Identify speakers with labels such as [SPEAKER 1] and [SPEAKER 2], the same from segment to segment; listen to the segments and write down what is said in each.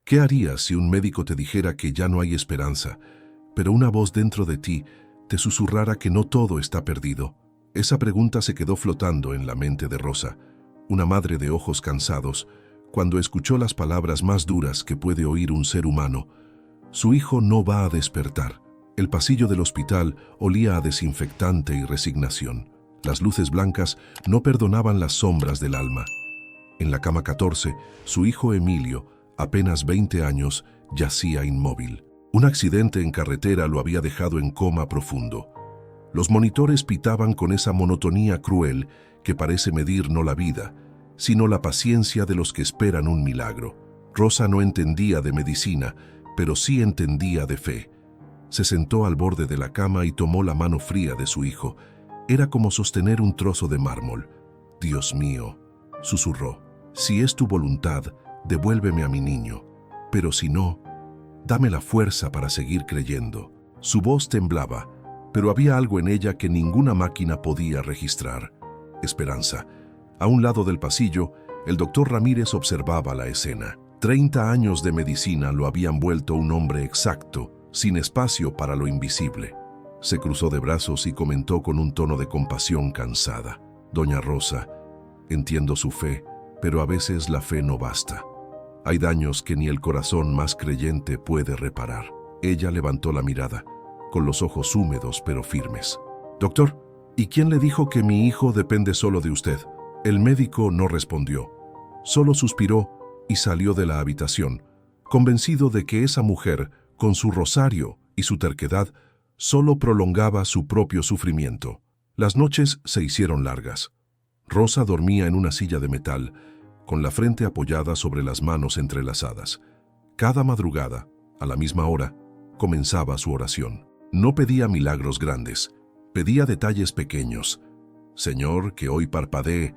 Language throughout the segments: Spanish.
[SPEAKER 1] ¿Qué harías si un médico te dijera que ya no hay esperanza, pero una voz dentro de ti te susurrara que no todo está perdido? Esa pregunta se quedó flotando en la mente de Rosa, una madre de ojos cansados, cuando escuchó las palabras más duras que puede oír un ser humano. Su hijo no va a despertar. El pasillo del hospital olía a desinfectante y resignación. Las luces blancas no perdonaban las sombras del alma. En la cama 14, su hijo Emilio, apenas 20 años, yacía inmóvil. Un accidente en carretera lo había dejado en coma profundo. Los monitores pitaban con esa monotonía cruel que parece medir no la vida, sino la paciencia de los que esperan un milagro. Rosa no entendía de medicina, pero sí entendía de fe. Se sentó al borde de la cama y tomó la mano fría de su hijo. Era como sostener un trozo de mármol. «Dios mío», susurró, «si es tu voluntad, devuélveme a mi niño, pero si no, dame la fuerza para seguir creyendo». Su voz temblaba, pero había algo en ella que ninguna máquina podía registrar: esperanza. A un lado del pasillo, el doctor Ramírez observaba la escena. 30 años de medicina lo habían vuelto un hombre exacto, sin espacio para lo invisible. Se cruzó de brazos y comentó con un tono de compasión cansada: «Doña Rosa, entiendo su fe, pero a veces la fe no basta. Hay daños que ni el corazón más creyente puede reparar». Ella levantó la mirada, con los ojos húmedos pero firmes. «Doctor, ¿y quién le dijo que mi hijo depende solo de usted?». El médico no respondió. Solo suspiró y salió de la habitación, convencido de que esa mujer, con su rosario y su terquedad, solo prolongaba su propio sufrimiento. Las noches se hicieron largas. Rosa dormía en una silla de metal, con la frente apoyada sobre las manos entrelazadas. Cada madrugada, a la misma hora, comenzaba su oración. No pedía milagros grandes, pedía detalles pequeños. «Señor, que hoy parpadee,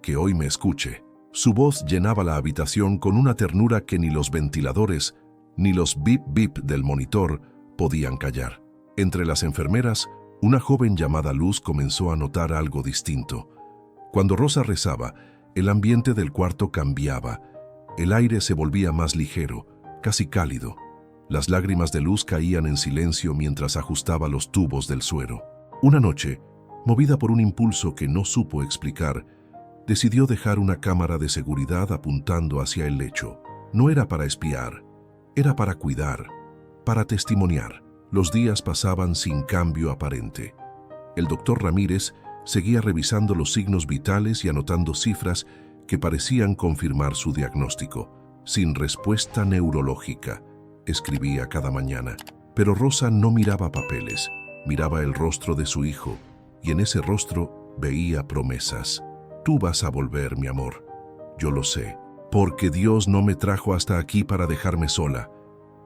[SPEAKER 1] que hoy me escuche». Su voz llenaba la habitación con una ternura que ni los ventiladores, ni los bip bip del monitor podían callar. Entre las enfermeras, una joven llamada Luz comenzó a notar algo distinto. Cuando Rosa rezaba, el ambiente del cuarto cambiaba. El aire se volvía más ligero, casi cálido. Las lágrimas de Luz caían en silencio mientras ajustaba los tubos del suero. Una noche, movida por un impulso que no supo explicar, decidió dejar una cámara de seguridad apuntando hacia el lecho. No era para espiar, era para cuidar, para testimoniar. Los días pasaban sin cambio aparente. El doctor Ramírez seguía revisando los signos vitales y anotando cifras que parecían confirmar su diagnóstico. «Sin respuesta neurológica», escribía cada mañana. Pero Rosa no miraba papeles, miraba el rostro de su hijo, y en ese rostro veía promesas. «Tú vas a volver, mi amor. Yo lo sé, porque Dios no me trajo hasta aquí para dejarme sola».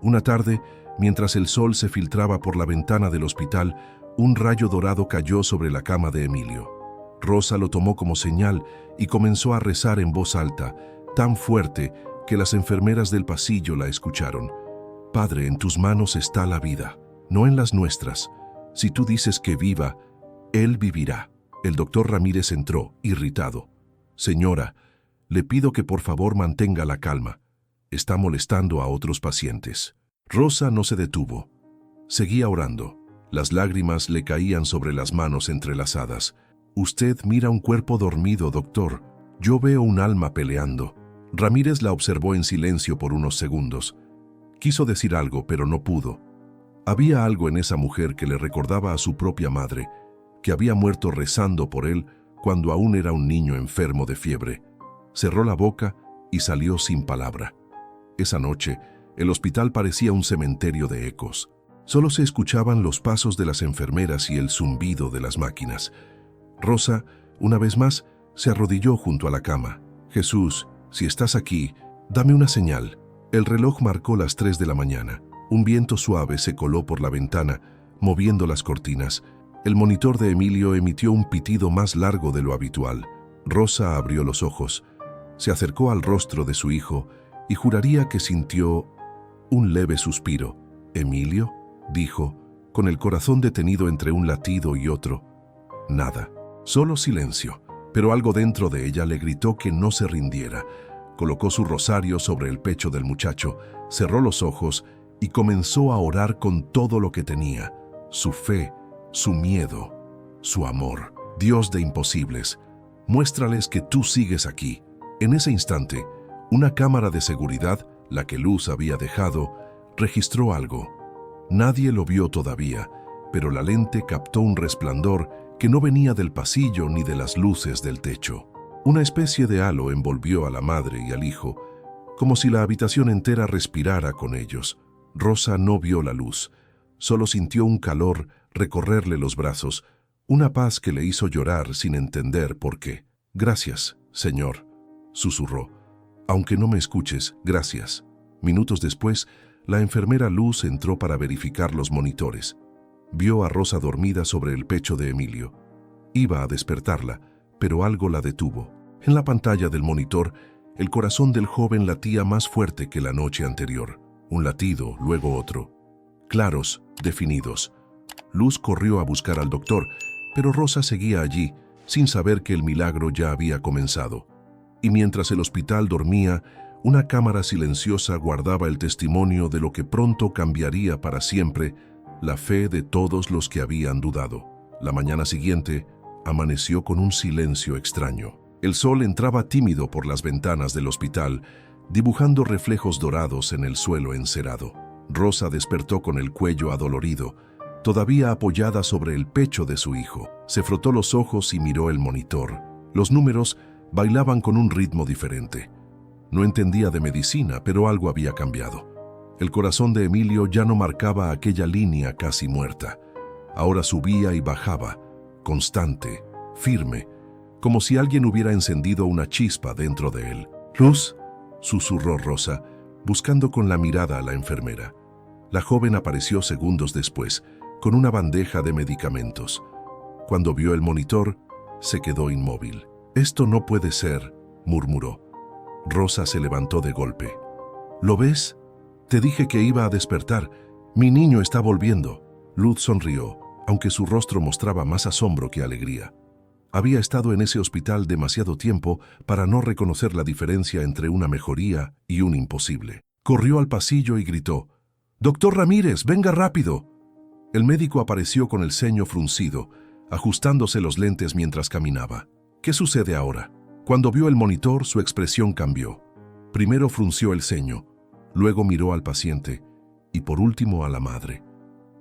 [SPEAKER 1] Una tarde, mientras el sol se filtraba por la ventana del hospital, un rayo dorado cayó sobre la cama de Emilio. Rosa lo tomó como señal y comenzó a rezar en voz alta, tan fuerte que las enfermeras del pasillo la escucharon. «Padre, en tus manos está la vida, no en las nuestras. Si tú dices que viva, él vivirá». El doctor Ramírez entró, irritado. «Señora, le pido que por favor mantenga la calma. Está molestando a otros pacientes». Rosa no se detuvo. Seguía orando. Las lágrimas le caían sobre las manos entrelazadas. «Usted mira un cuerpo dormido, doctor. Yo veo un alma peleando». Ramírez la observó en silencio por unos segundos. Quiso decir algo, pero no pudo. Había algo en esa mujer que le recordaba a su propia madre, que había muerto rezando por él cuando aún era un niño enfermo de fiebre. Cerró la boca y salió sin palabra. Esa noche, el hospital parecía un cementerio de ecos. Solo se escuchaban los pasos de las enfermeras y el zumbido de las máquinas. Rosa, una vez más, se arrodilló junto a la cama. «Jesús, si estás aquí, dame una señal». El reloj marcó las 3 de la mañana. Un viento suave se coló por la ventana, moviendo las cortinas. El monitor de Emilio emitió un pitido más largo de lo habitual. Rosa abrió los ojos, se acercó al rostro de su hijo y juraría que sintió un leve suspiro. «¿Emilio?», dijo, con el corazón detenido entre un latido y otro. Nada, solo silencio, pero algo dentro de ella le gritó que no se rindiera. Colocó su rosario sobre el pecho del muchacho, cerró los ojos y comenzó a orar con todo lo que tenía: su fe, su miedo, su amor. Dios de imposibles, muéstrales que tú sigues aquí. En ese instante, una cámara de seguridad, la que Luz había dejado, registró algo. Nadie lo vio todavía, pero la lente captó un resplandor que no venía del pasillo ni de las luces del techo. Una especie de halo envolvió a la madre y al hijo, como si la habitación entera respirara con ellos. Rosa no vio la luz, solo sintió un calor recorrerle los brazos, una paz que le hizo llorar sin entender por qué. «Gracias, Señor», susurró. «Aunque no me escuches, gracias». Minutos después, la enfermera Luz entró para verificar los monitores. Vio a Rosa dormida sobre el pecho de Emilio. Iba a despertarla, pero algo la detuvo. En la pantalla del monitor, el corazón del joven latía más fuerte que la noche anterior. Un latido, luego otro. Claros, definidos. Luz corrió a buscar al doctor, pero Rosa seguía allí, sin saber que el milagro ya había comenzado. Y mientras el hospital dormía, una cámara silenciosa guardaba el testimonio de lo que pronto cambiaría para siempre la fe de todos los que habían dudado. La mañana siguiente amaneció con un silencio extraño. El sol entraba tímido por las ventanas del hospital, dibujando reflejos dorados en el suelo encerado. Rosa despertó con el cuello adolorido, todavía apoyada sobre el pecho de su hijo. Se frotó los ojos y miró el monitor. Los números bailaban con un ritmo diferente. No entendía de medicina, pero algo había cambiado. El corazón de Emilio ya no marcaba aquella línea casi muerta. Ahora subía y bajaba, constante, firme, como si alguien hubiera encendido una chispa dentro de él. «Luz», susurró Rosa, buscando con la mirada a la enfermera. La joven apareció segundos después, con una bandeja de medicamentos. Cuando vio el monitor, se quedó inmóvil. «Esto no puede ser», murmuró. Rosa se levantó de golpe. «¿Lo ves? Te dije que iba a despertar. Mi niño está volviendo». Luz sonrió, aunque su rostro mostraba más asombro que alegría. Había estado en ese hospital demasiado tiempo para no reconocer la diferencia entre una mejoría y un imposible. Corrió al pasillo y gritó: «¡Doctor Ramírez, venga rápido!». El médico apareció con el ceño fruncido, ajustándose los lentes mientras caminaba. «¿Qué sucede ahora?». Cuando vio el monitor, su expresión cambió. Primero frunció el ceño, luego miró al paciente y por último a la madre.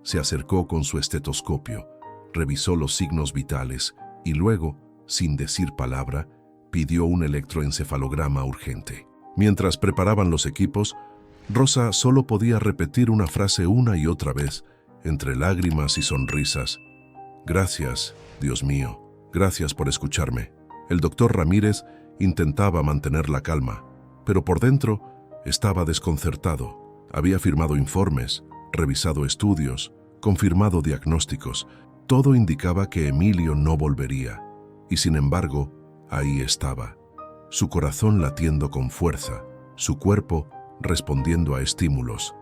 [SPEAKER 1] Se acercó con su estetoscopio, revisó los signos vitales y luego, sin decir palabra, pidió un electroencefalograma urgente. Mientras preparaban los equipos, Rosa solo podía repetir una frase una y otra vez, entre lágrimas y sonrisas: «Gracias, Dios mío, gracias por escucharme». El doctor Ramírez intentaba mantener la calma, pero por dentro estaba desconcertado. Había firmado informes, revisado estudios, confirmado diagnósticos. Todo indicaba que Emilio no volvería. Y sin embargo, ahí estaba. Su corazón latiendo con fuerza, su cuerpo respondiendo a estímulos.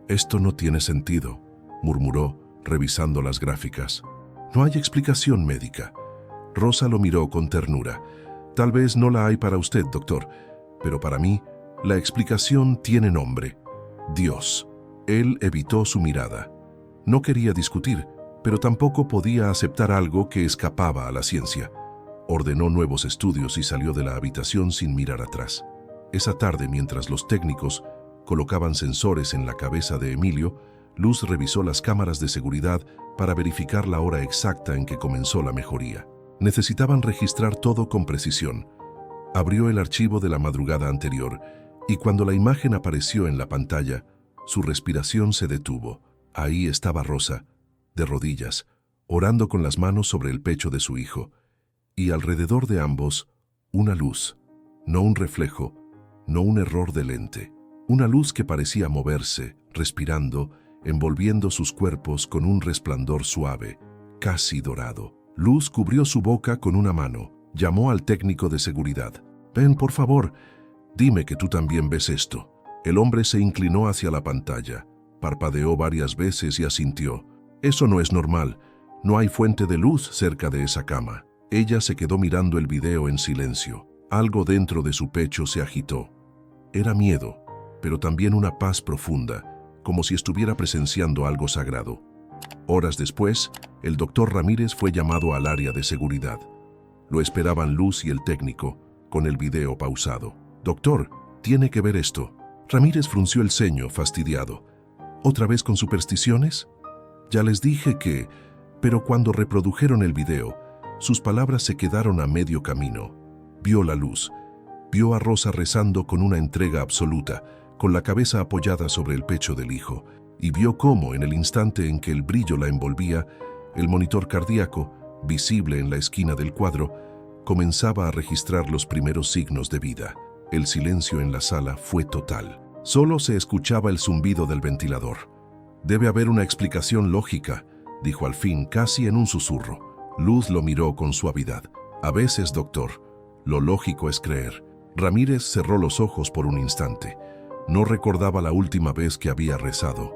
[SPEAKER 1] «Esto no tiene sentido», murmuró, revisando las gráficas. «No hay explicación médica». Rosa lo miró con ternura. «Tal vez no la hay para usted, doctor, pero para mí, la explicación tiene nombre: Dios». Él evitó su mirada. No quería discutir, pero tampoco podía aceptar algo que escapaba a la ciencia. Ordenó nuevos estudios y salió de la habitación sin mirar atrás. Esa tarde, mientras los técnicos colocaban sensores en la cabeza de Emilio, Luz revisó las cámaras de seguridad para verificar la hora exacta en que comenzó la mejoría. Necesitaban registrar todo con precisión. Abrió el archivo de la madrugada anterior y cuando la imagen apareció en la pantalla, su respiración se detuvo. Ahí estaba Rosa, de rodillas, orando con las manos sobre el pecho de su hijo, y alrededor de ambos, una luz, no un reflejo, no un error de lente, una luz que parecía moverse, respirando, envolviendo sus cuerpos con un resplandor suave, casi dorado. Luz cubrió su boca con una mano, llamó al técnico de seguridad. «Ven, por favor, dime que tú también ves esto». El hombre se inclinó hacia la pantalla, parpadeó varias veces y asintió. «Eso no es normal, no hay fuente de luz cerca de esa cama». Ella se quedó mirando el video en silencio. Algo dentro de su pecho se agitó. Era miedo, pero también una paz profunda, como si estuviera presenciando algo sagrado. Horas después, el doctor Ramírez fue llamado al área de seguridad. Lo esperaban Luz y el técnico, con el video pausado. «Doctor, tiene que ver esto». Ramírez frunció el ceño, fastidiado. «¿Otra vez con supersticiones?» «Ya les dije que...» Pero cuando reprodujeron el video, sus palabras se quedaron a medio camino. Vio la luz. Vio a Rosa rezando con una entrega absoluta, con la cabeza apoyada sobre el pecho del hijo, y vio cómo, en el instante en que el brillo la envolvía, el monitor cardíaco, visible en la esquina del cuadro, comenzaba a registrar los primeros signos de vida. El silencio en la sala fue total. Solo se escuchaba el zumbido del ventilador. «Debe haber una explicación lógica», dijo al fin, casi en un susurro. Luz lo miró con suavidad. «A veces, doctor, lo lógico es creer». Ramírez cerró los ojos por un instante. No recordaba la última vez que había rezado.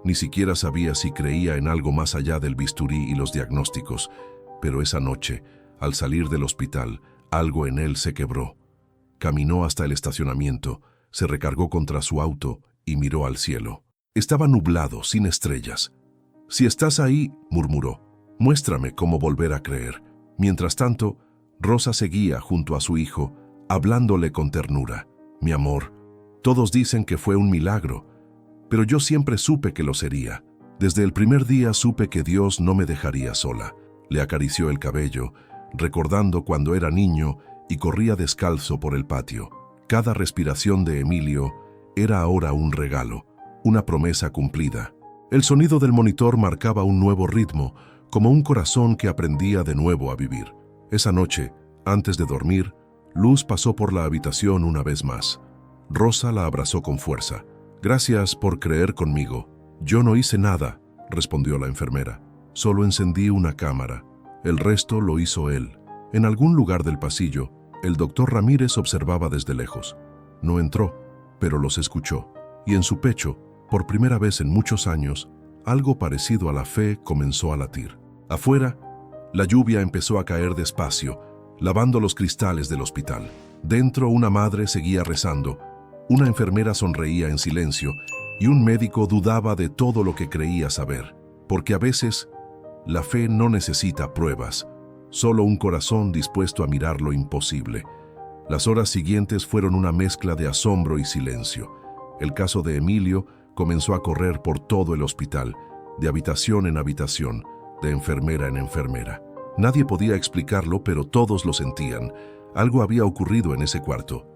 [SPEAKER 1] Ni siquiera sabía si creía en algo más allá del bisturí y los diagnósticos. Pero esa noche, al salir del hospital, algo en él se quebró. Caminó hasta el estacionamiento, se recargó contra su auto y miró al cielo. Estaba nublado, sin estrellas. «Si estás ahí», murmuró, «muéstrame cómo volver a creer». Mientras tanto, Rosa seguía junto a su hijo, hablándole con ternura. «Mi amor, todos dicen que fue un milagro, pero yo siempre supe que lo sería. Desde el primer día supe que Dios no me dejaría sola». Le acarició el cabello, recordando cuando era niño y corría descalzo por el patio. Cada respiración de Emilio era ahora un regalo, una promesa cumplida. El sonido del monitor marcaba un nuevo ritmo, como un corazón que aprendía de nuevo a vivir. Esa noche, antes de dormir, Luz pasó por la habitación una vez más. Rosa la abrazó con fuerza. «Gracias por creer conmigo». «Yo no hice nada», respondió la enfermera. «Solo encendí una cámara. El resto lo hizo él». En algún lugar del pasillo, el doctor Ramírez observaba desde lejos. No entró, pero los escuchó, y en su pecho, por primera vez en muchos años, algo parecido a la fe comenzó a latir. Afuera, la lluvia empezó a caer despacio, lavando los cristales del hospital. Dentro, una madre seguía rezando, una enfermera sonreía en silencio y un médico dudaba de todo lo que creía saber. Porque a veces, la fe no necesita pruebas, solo un corazón dispuesto a mirar lo imposible. Las horas siguientes fueron una mezcla de asombro y silencio. El caso de Emilio comenzó a correr por todo el hospital, de habitación en habitación, de enfermera en enfermera. Nadie podía explicarlo, pero todos lo sentían. Algo había ocurrido en ese cuarto.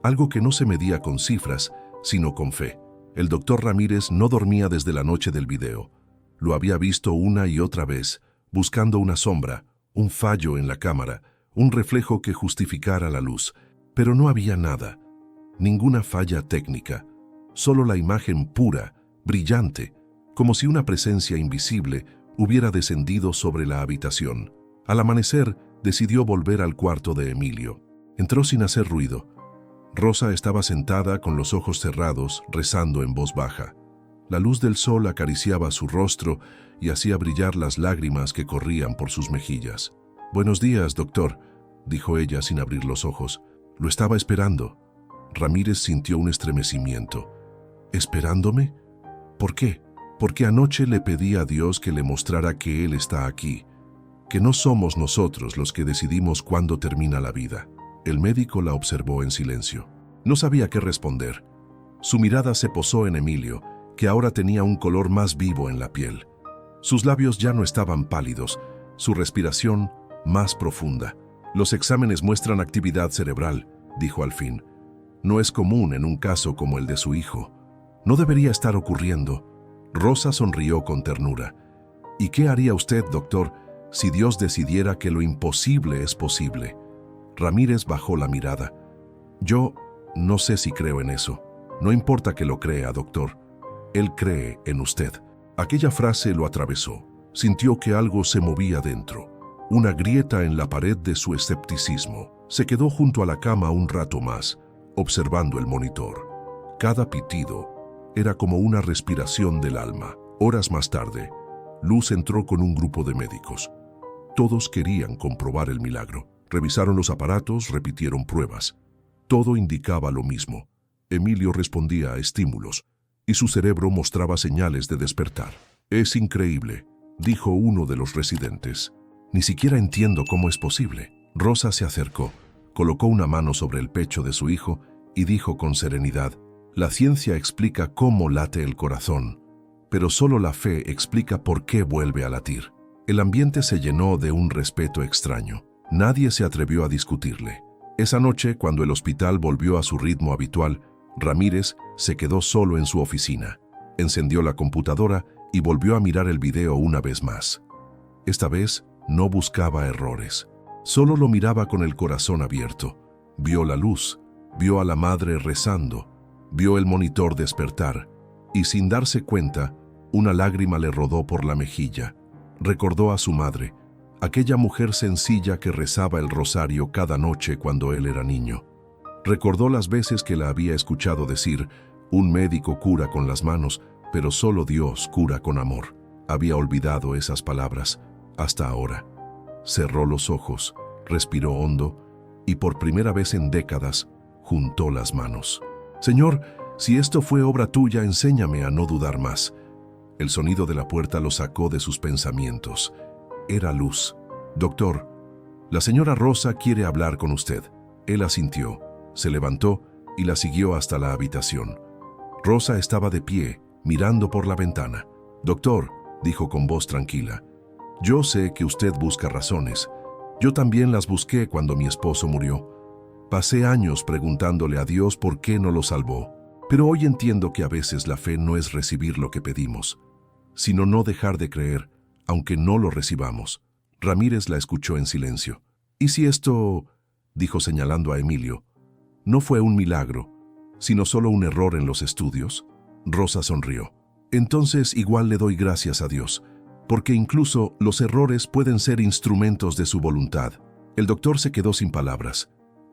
[SPEAKER 1] Algo que no se medía con cifras, sino con fe. El doctor Ramírez no dormía desde la noche del video. Lo había visto una y otra vez, buscando una sombra, un fallo en la cámara, un reflejo que justificara la luz. Pero no había nada, ninguna falla técnica, solo la imagen pura, brillante, como si una presencia invisible hubiera descendido sobre la habitación. Al amanecer, decidió volver al cuarto de Emilio. Entró sin hacer ruido. Rosa estaba sentada con los ojos cerrados, rezando en voz baja. La luz del sol acariciaba su rostro y hacía brillar las lágrimas que corrían por sus mejillas. «Buenos días, doctor», dijo ella sin abrir los ojos. «Lo estaba esperando». Ramírez sintió un estremecimiento. «¿Esperándome? ¿Por qué?» «Porque anoche le pedí a Dios que le mostrara que Él está aquí, que no somos nosotros los que decidimos cuándo termina la vida». El médico la observó en silencio. No sabía qué responder. Su mirada se posó en Emilio, que ahora tenía un color más vivo en la piel. Sus labios ya no estaban pálidos, su respiración más profunda. «Los exámenes muestran actividad cerebral», dijo al fin. «No es común en un caso como el de su hijo. No debería estar ocurriendo». Rosa sonrió con ternura. «¿Y qué haría usted, doctor, si Dios decidiera que lo imposible es posible?» Ramírez bajó la mirada. «Yo no sé si creo en eso. No importa que lo crea, doctor. Él cree en usted». Aquella frase lo atravesó. Sintió que algo se movía dentro. Una grieta en la pared de su escepticismo. Se quedó junto a la cama un rato más, observando el monitor. Cada pitido era como una respiración del alma. Horas más tarde, Luz entró con un grupo de médicos. Todos querían comprobar el milagro. Revisaron los aparatos, repitieron pruebas. Todo indicaba lo mismo. Emilio respondía a estímulos, y su cerebro mostraba señales de despertar. «Es increíble», dijo uno de los residentes. «Ni siquiera entiendo cómo es posible». Rosa se acercó, colocó una mano sobre el pecho de su hijo y dijo con serenidad: «La ciencia explica cómo late el corazón, pero solo la fe explica por qué vuelve a latir». El ambiente se llenó de un respeto extraño. Nadie se atrevió a discutirle. Esa noche, cuando el hospital volvió a su ritmo habitual, Ramírez se quedó solo en su oficina. Encendió la computadora y volvió a mirar el video una vez más. Esta vez no buscaba errores. Solo lo miraba con el corazón abierto. Vio la luz, vio a la madre rezando, vio el monitor despertar, y sin darse cuenta, una lágrima le rodó por la mejilla. Recordó a su madre, aquella mujer sencilla que rezaba el rosario cada noche cuando él era niño. Recordó las veces que la había escuchado decir: «Un médico cura con las manos, pero solo Dios cura con amor». Había olvidado esas palabras, hasta ahora. Cerró los ojos, respiró hondo y por primera vez en décadas juntó las manos. «Señor, si esto fue obra tuya, enséñame a no dudar más». El sonido de la puerta lo sacó de sus pensamientos. Era Luz. «Doctor, la señora Rosa quiere hablar con usted». Él asintió, se levantó y la siguió hasta la habitación. Rosa estaba de pie, mirando por la ventana. «Doctor», dijo con voz tranquila, «yo sé que usted busca razones. Yo también las busqué cuando mi esposo murió. Pasé años preguntándole a Dios por qué no lo salvó. Pero hoy entiendo que a veces la fe no es recibir lo que pedimos, sino no dejar de creer, aunque no lo recibamos». Ramírez la escuchó en silencio. «¿Y si esto», dijo señalando a Emilio, «no fue un milagro, sino solo un error en los estudios?» Rosa sonrió. «Entonces igual le doy gracias a Dios, porque incluso los errores pueden ser instrumentos de su voluntad». El doctor se quedó sin palabras.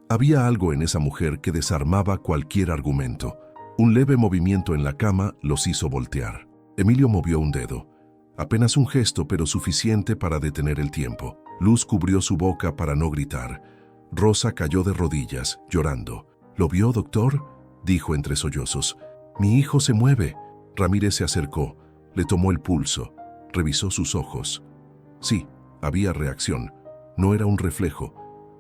[SPEAKER 1] Había algo en esa mujer que desarmaba cualquier argumento. Un leve movimiento en la cama los hizo voltear. Emilio movió un dedo. Apenas un gesto, pero suficiente para detener el tiempo. Luz cubrió su boca para no gritar. Rosa cayó de rodillas, llorando. «¿Lo vio, doctor?», dijo entre sollozos. «Mi hijo se mueve». Ramírez se acercó, le tomó el pulso, revisó sus ojos. Sí, había reacción. No era un reflejo,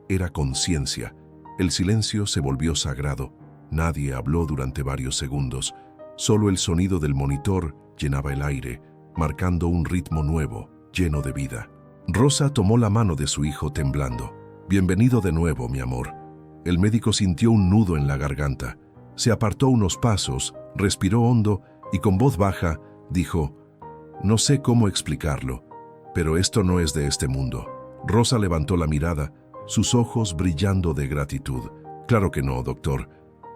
[SPEAKER 1] era conciencia. El silencio se volvió sagrado. Nadie habló durante varios segundos. Solo el sonido del monitor llenaba el aire, marcando un ritmo nuevo, lleno de vida. Rosa tomó la mano de su hijo temblando. «Bienvenido de nuevo, mi amor». El médico sintió un nudo en la garganta. Se apartó unos pasos, respiró hondo y con voz baja dijo: «No sé cómo explicarlo, pero esto no es de este mundo». Rosa levantó la mirada, sus ojos brillando de gratitud. «Claro que no, doctor,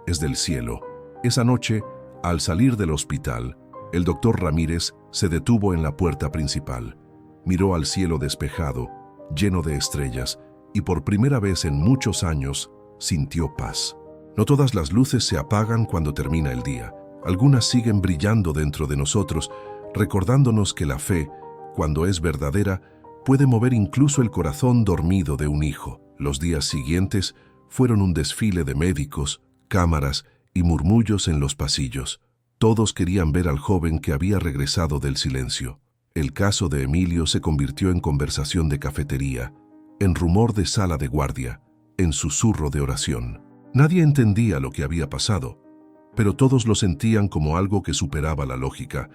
[SPEAKER 1] es del cielo». Esa noche, al salir del hospital, el doctor Ramírez se detuvo en la puerta principal. Miró al cielo despejado, lleno de estrellas, y por primera vez en muchos años sintió paz. No todas las luces se apagan cuando termina el día. Algunas siguen brillando dentro de nosotros, recordándonos que la fe, cuando es verdadera, puede mover incluso el corazón dormido de un hijo. Los días siguientes fueron un desfile de médicos, cámaras y murmullos en los pasillos. Todos querían ver al joven que había regresado del silencio. El caso de Emilio se convirtió en conversación de cafetería, en rumor de sala de guardia, en susurro de oración. Nadie entendía lo que había pasado, pero todos lo sentían como algo que superaba la lógica.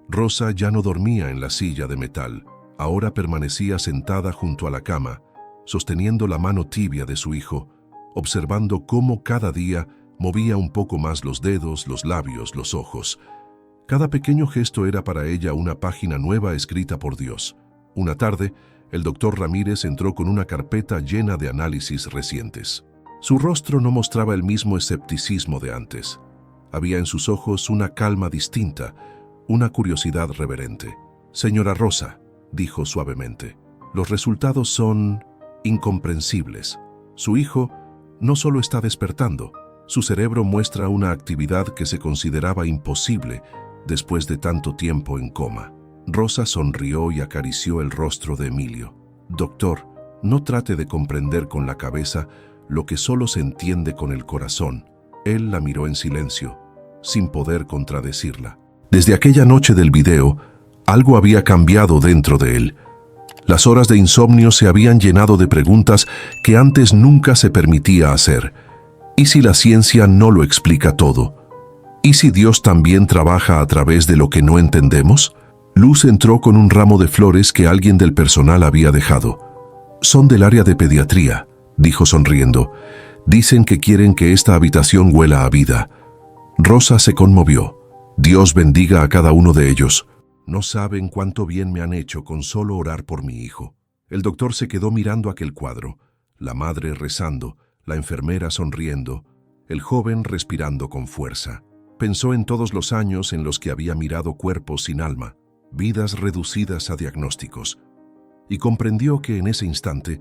[SPEAKER 1] Rosa ya no dormía en la silla de metal. Ahora permanecía sentada junto a la cama, sosteniendo la mano tibia de su hijo, observando cómo cada día movía un poco más los dedos, los labios, los ojos. Cada pequeño gesto era para ella una página nueva escrita por Dios. Una tarde, el doctor Ramírez entró con una carpeta llena de análisis recientes. Su rostro no mostraba el mismo escepticismo de antes. Había en sus ojos una calma distinta, una curiosidad reverente. «Señora Rosa», dijo suavemente, «los resultados son incomprensibles. Su hijo no solo está despertando, su cerebro muestra una actividad que se consideraba imposible después de tanto tiempo en coma». Rosa sonrió y acarició el rostro de Emilio. «Doctor, no trate de comprender con la cabeza lo que solo se entiende con el corazón. Él la miró en silencio, sin poder contradecirla. Desde aquella noche del video, algo había cambiado dentro de él. Las horas de insomnio se habían llenado de preguntas que antes nunca se permitía hacer. ¿Y si la ciencia no lo explica todo? ¿Y si Dios también trabaja a través de lo que no entendemos? Luz entró con un ramo de flores que alguien del personal había dejado. «Son del área de pediatría», dijo sonriendo. «Dicen que quieren que esta habitación huela a vida». Rosa se conmovió. «Dios bendiga a cada uno de ellos. No saben cuánto bien me han hecho con solo orar por mi hijo». El doctor se quedó mirando aquel cuadro, la madre rezando, la enfermera sonriendo, el joven respirando con fuerza. Pensó en todos los años en los que había mirado cuerpos sin alma, vidas reducidas a diagnósticos, y comprendió que en ese instante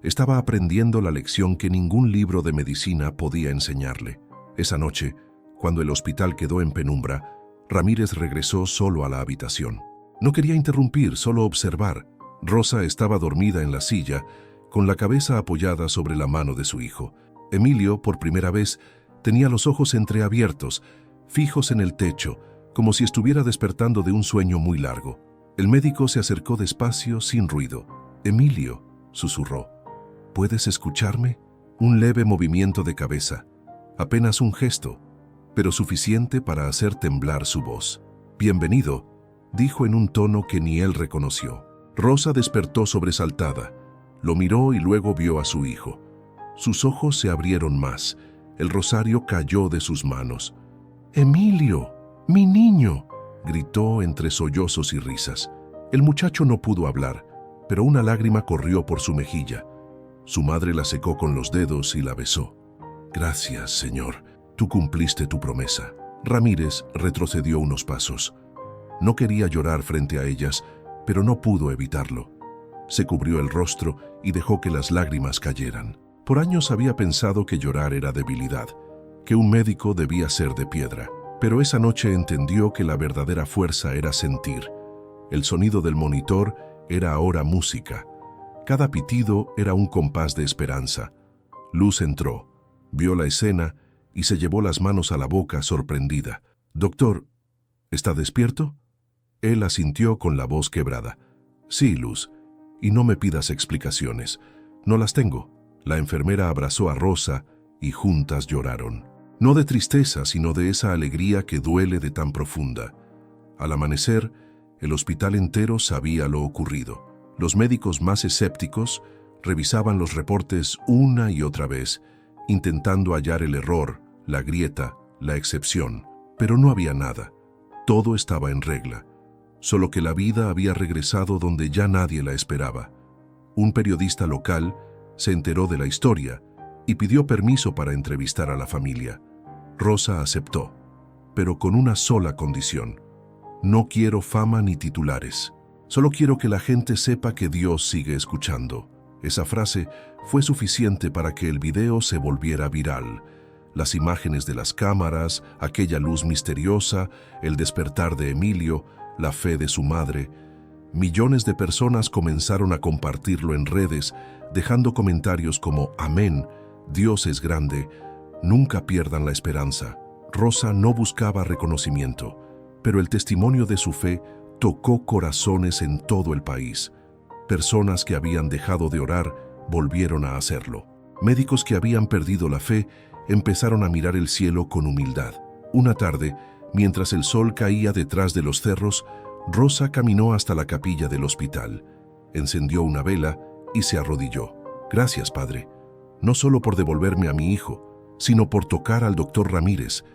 [SPEAKER 1] estaba aprendiendo la lección que ningún libro de medicina podía enseñarle. Esa noche, cuando el hospital quedó en penumbra, Ramírez regresó solo a la habitación. No quería interrumpir, solo observar. Rosa estaba dormida en la silla, con la cabeza apoyada sobre la mano de su hijo. Emilio, por primera vez, tenía los ojos entreabiertos, fijos en el techo, como si estuviera despertando de un sueño muy largo. El médico se acercó despacio, sin ruido. «Emilio», susurró, «¿puedes escucharme?» Un leve movimiento de cabeza, apenas un gesto, pero suficiente para hacer temblar su voz. «Bienvenido», dijo en un tono que ni él reconoció. Rosa despertó sobresaltada, lo miró y luego vio a su hijo. Sus ojos se abrieron más, el rosario cayó de sus manos. «¡Emilio! ¡Mi niño!», gritó entre sollozos y risas. El muchacho no pudo hablar, pero una lágrima corrió por su mejilla. Su madre la secó con los dedos y la besó. «Gracias, Señor, tú cumpliste tu promesa». Ramírez retrocedió unos pasos. No quería llorar frente a ellas, pero no pudo evitarlo. Se cubrió el rostro y dejó que las lágrimas cayeran. Por años había pensado que llorar era debilidad, que un médico debía ser de piedra. Pero esa noche entendió que la verdadera fuerza era sentir. El sonido del monitor era ahora música. Cada pitido era un compás de esperanza. Luz entró, vio la escena y se llevó las manos a la boca sorprendida. «Doctor, ¿está despierto?» Él asintió con la voz quebrada. «Sí, Luz, y no me pidas explicaciones. No las tengo». La enfermera abrazó a Rosa y juntas lloraron. No de tristeza, sino de esa alegría que duele de tan profunda. Al amanecer, el hospital entero sabía lo ocurrido. Los médicos más escépticos revisaban los reportes una y otra vez, intentando hallar el error, la grieta, la excepción. Pero no había nada. Todo estaba en regla. Solo que la vida había regresado donde ya nadie la esperaba. Un periodista local se enteró de la historia y pidió permiso para entrevistar a la familia. Rosa aceptó, pero con una sola condición. «No quiero fama ni titulares. Solo quiero que la gente sepa que Dios sigue escuchando». Esa frase fue suficiente para que el video se volviera viral. Las imágenes de las cámaras, aquella luz misteriosa, el despertar de Emilio, la fe de su madre. Millones de personas comenzaron a compartirlo en redes, dejando comentarios como «Amén», «Dios es grande», «Nunca pierdan la esperanza». Rosa no buscaba reconocimiento, pero el testimonio de su fe tocó corazones en todo el país. Personas que habían dejado de orar volvieron a hacerlo. Médicos que habían perdido la fe empezaron a mirar el cielo con humildad. Una tarde, mientras el sol caía detrás de los cerros, Rosa caminó hasta la capilla del hospital. Encendió una vela y se arrodilló. «Gracias, Padre, no solo por devolverme a mi hijo, sino por tocar al doctor Ramírez,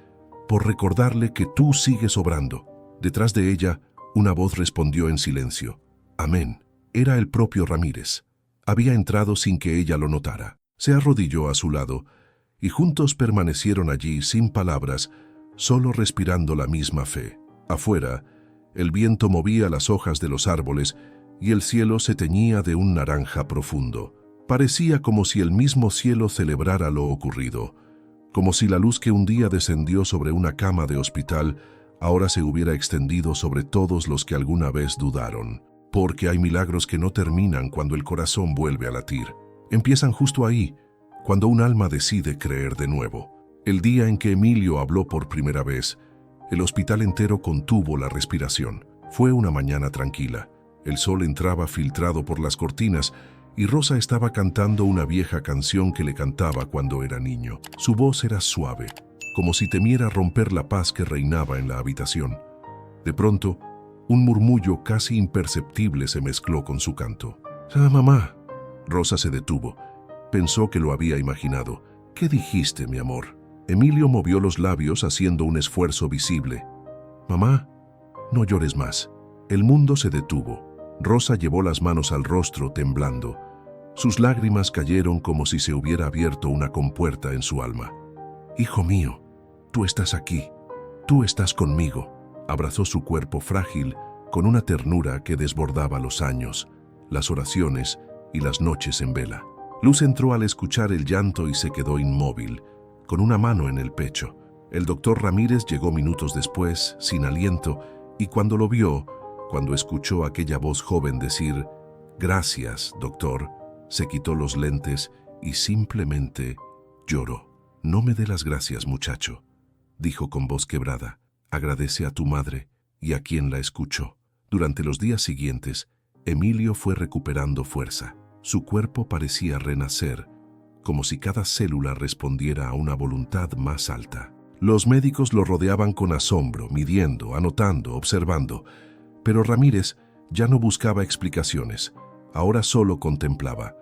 [SPEAKER 1] por recordarle que tú sigues obrando». Detrás de ella, una voz respondió en silencio. «Amén». Era el propio Ramírez. Había entrado sin que ella lo notara. Se arrodilló a su lado y juntos permanecieron allí sin palabras, solo respirando la misma fe. Afuera, el viento movía las hojas de los árboles y el cielo se teñía de un naranja profundo. Parecía como si el mismo cielo celebrara lo ocurrido, como si la luz que un día descendió sobre una cama de hospital ahora se hubiera extendido sobre todos los que alguna vez dudaron. Porque hay milagros que no terminan cuando el corazón vuelve a latir. Empiezan justo ahí, cuando un alma decide creer de nuevo. El día en que Emilio habló por primera vez, el hospital entero contuvo la respiración. Fue una mañana tranquila. El sol entraba filtrado por las cortinas y Rosa estaba cantando una vieja canción que le cantaba cuando era niño. Su voz era suave, como si temiera romper la paz que reinaba en la habitación. De pronto, un murmullo casi imperceptible se mezcló con su canto. «¡Ah, mamá!». Rosa se detuvo. Pensó que lo había imaginado. «¿Qué dijiste, mi amor?». Emilio movió los labios haciendo un esfuerzo visible. «Mamá, no llores más». El mundo se detuvo. Rosa llevó las manos al rostro temblando. Sus lágrimas cayeron como si se hubiera abierto una compuerta en su alma. «Hijo mío, tú estás aquí. Tú estás conmigo». Abrazó su cuerpo frágil con una ternura que desbordaba los años, las oraciones y las noches en vela. Luz entró al escuchar el llanto y se quedó inmóvil, con una mano en el pecho. El doctor Ramírez llegó minutos después, sin aliento, y cuando lo vio, cuando escuchó aquella voz joven decir «Gracias, doctor», se quitó los lentes y simplemente lloró. «No me dé las gracias, muchacho», dijo con voz quebrada. «Agradece a tu madre y a quien la escuchó». Durante los días siguientes, Emilio fue recuperando fuerza. Su cuerpo parecía renacer, como si cada célula respondiera a una voluntad más alta. Los médicos lo rodeaban con asombro, midiendo, anotando, observando. Pero Ramírez ya no buscaba explicaciones, ahora solo contemplaba.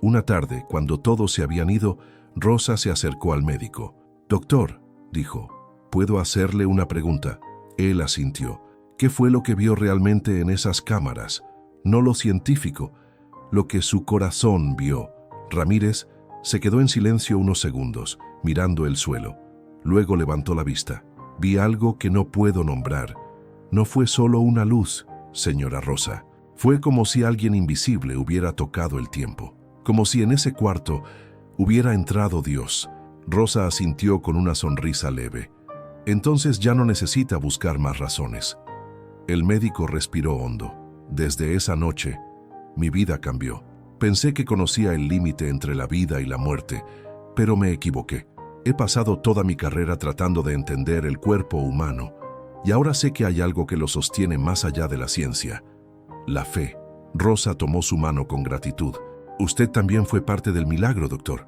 [SPEAKER 1] Una tarde, cuando todos se habían ido, Rosa se acercó al médico. «Doctor», dijo, «¿puedo hacerle una pregunta?». Él asintió. ¿Qué fue lo que vio realmente en esas cámaras? No lo científico, lo que su corazón vio. Ramírez se quedó en silencio unos segundos, mirando el suelo. Luego levantó la vista. «Vi algo que no puedo nombrar. No fue solo una luz, señora Rosa. Fue como si alguien invisible hubiera tocado el tiempo. Como si en ese cuarto hubiera entrado Dios». Rosa asintió con una sonrisa leve. «Entonces ya no necesita buscar más razones». El médico respiró hondo. «Desde esa noche, mi vida cambió. Pensé que conocía el límite entre la vida y la muerte, pero me equivoqué. He pasado toda mi carrera tratando de entender el cuerpo humano, y ahora sé que hay algo que lo sostiene más allá de la ciencia: la fe». Rosa tomó su mano con gratitud. «Usted también fue parte del milagro, doctor.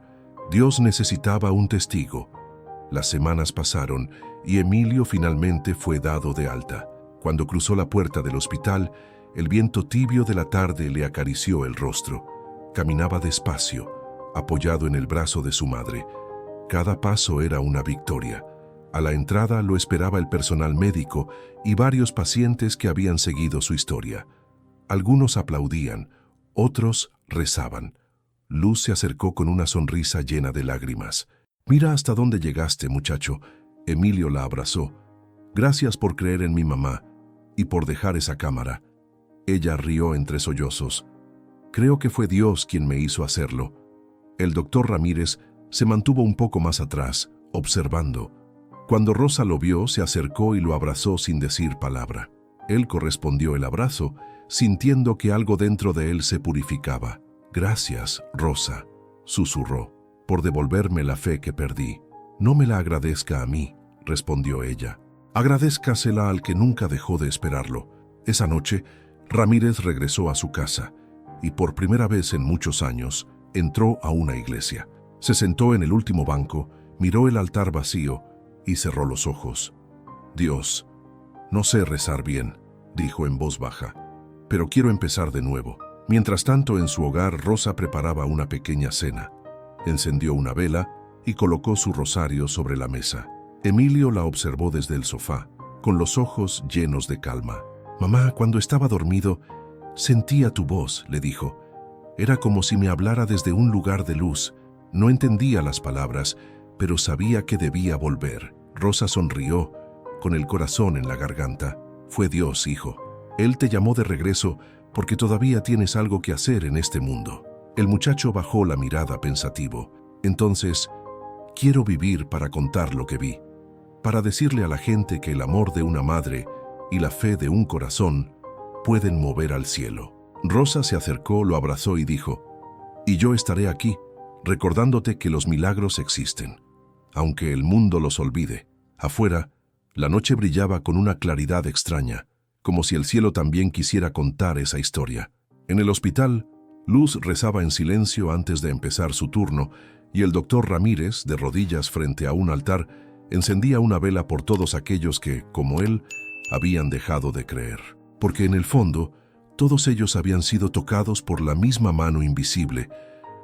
[SPEAKER 1] Dios necesitaba un testigo». Las semanas pasaron y Emilio finalmente fue dado de alta. Cuando cruzó la puerta del hospital, el viento tibio de la tarde le acarició el rostro. Caminaba despacio, apoyado en el brazo de su madre. Cada paso era una victoria. A la entrada lo esperaba el personal médico y varios pacientes que habían seguido su historia. Algunos aplaudían, otros rezaban. Luz se acercó con una sonrisa llena de lágrimas. «Mira hasta dónde llegaste, muchacho». Emilio la abrazó. «Gracias por creer en mi mamá y por dejar esa cámara». Ella rió entre sollozos. «Creo que fue Dios quien me hizo hacerlo». El doctor Ramírez se mantuvo un poco más atrás, observando. Cuando Rosa lo vio, se acercó y lo abrazó sin decir palabra. Él correspondió el abrazo, sintiendo que algo dentro de él se purificaba. «Gracias, Rosa», susurró, «por devolverme la fe que perdí». «No me la agradezca a mí», respondió ella. «Agradézcasela al que nunca dejó de esperarlo». Esa noche, Ramírez regresó a su casa y por primera vez en muchos años entró a una iglesia. Se sentó en el último banco, miró el altar vacío y cerró los ojos. «Dios, no sé rezar bien», dijo en voz baja, «pero quiero empezar de nuevo». Mientras tanto, en su hogar, Rosa preparaba una pequeña cena. Encendió una vela y colocó su rosario sobre la mesa. Emilio la observó desde el sofá, con los ojos llenos de calma. «Mamá, cuando estaba dormido, sentía tu voz», le dijo. «Era como si me hablara desde un lugar de luz. No entendía las palabras, pero sabía que debía volver». Rosa sonrió, con el corazón en la garganta. «Fue Dios, hijo. Él te llamó de regreso porque todavía tienes algo que hacer en este mundo». El muchacho bajó la mirada pensativo. «Entonces, quiero vivir para contar lo que vi, para decirle a la gente que el amor de una madre y la fe de un corazón pueden mover al cielo». Rosa se acercó, lo abrazó y dijo: «Y yo estaré aquí, recordándote que los milagros existen. aunque el mundo los olvide. Afuera, la noche brillaba con una claridad extraña, como si el cielo también quisiera contar esa historia. En el hospital, Luz rezaba en silencio antes de empezar su turno y el doctor Ramírez, de rodillas frente a un altar, encendía una vela por todos aquellos que, como él, habían dejado de creer. Porque en el fondo, todos ellos habían sido tocados por la misma mano invisible,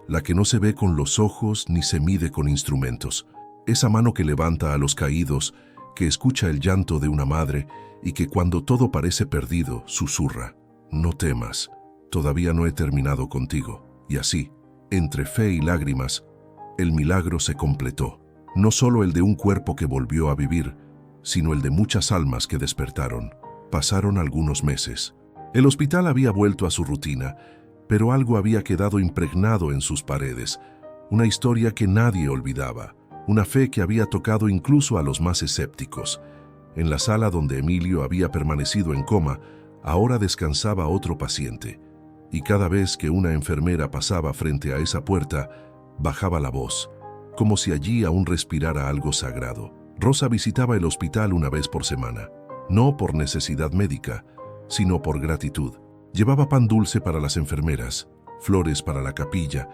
[SPEAKER 1] la que no se ve con los ojos ni se mide con instrumentos. Esa mano que levanta a los caídos, que escucha el llanto de una madre y que cuando todo parece perdido, susurra: no temas, todavía no he terminado contigo. Y así, entre fe y lágrimas, el milagro se completó. No solo el de un cuerpo que volvió a vivir, sino el de muchas almas que despertaron. Pasaron algunos meses. El hospital había vuelto a su rutina, pero algo había quedado impregnado en sus paredes, una historia que nadie olvidaba, una fe que había tocado incluso a los más escépticos. En la sala donde Emilio había permanecido en coma, ahora descansaba otro paciente, y cada vez que una enfermera pasaba frente a esa puerta, bajaba la voz, como si allí aún respirara algo sagrado. Rosa visitaba el hospital una vez por semana, no por necesidad médica, sino por gratitud. Llevaba pan dulce para las enfermeras, flores para la capilla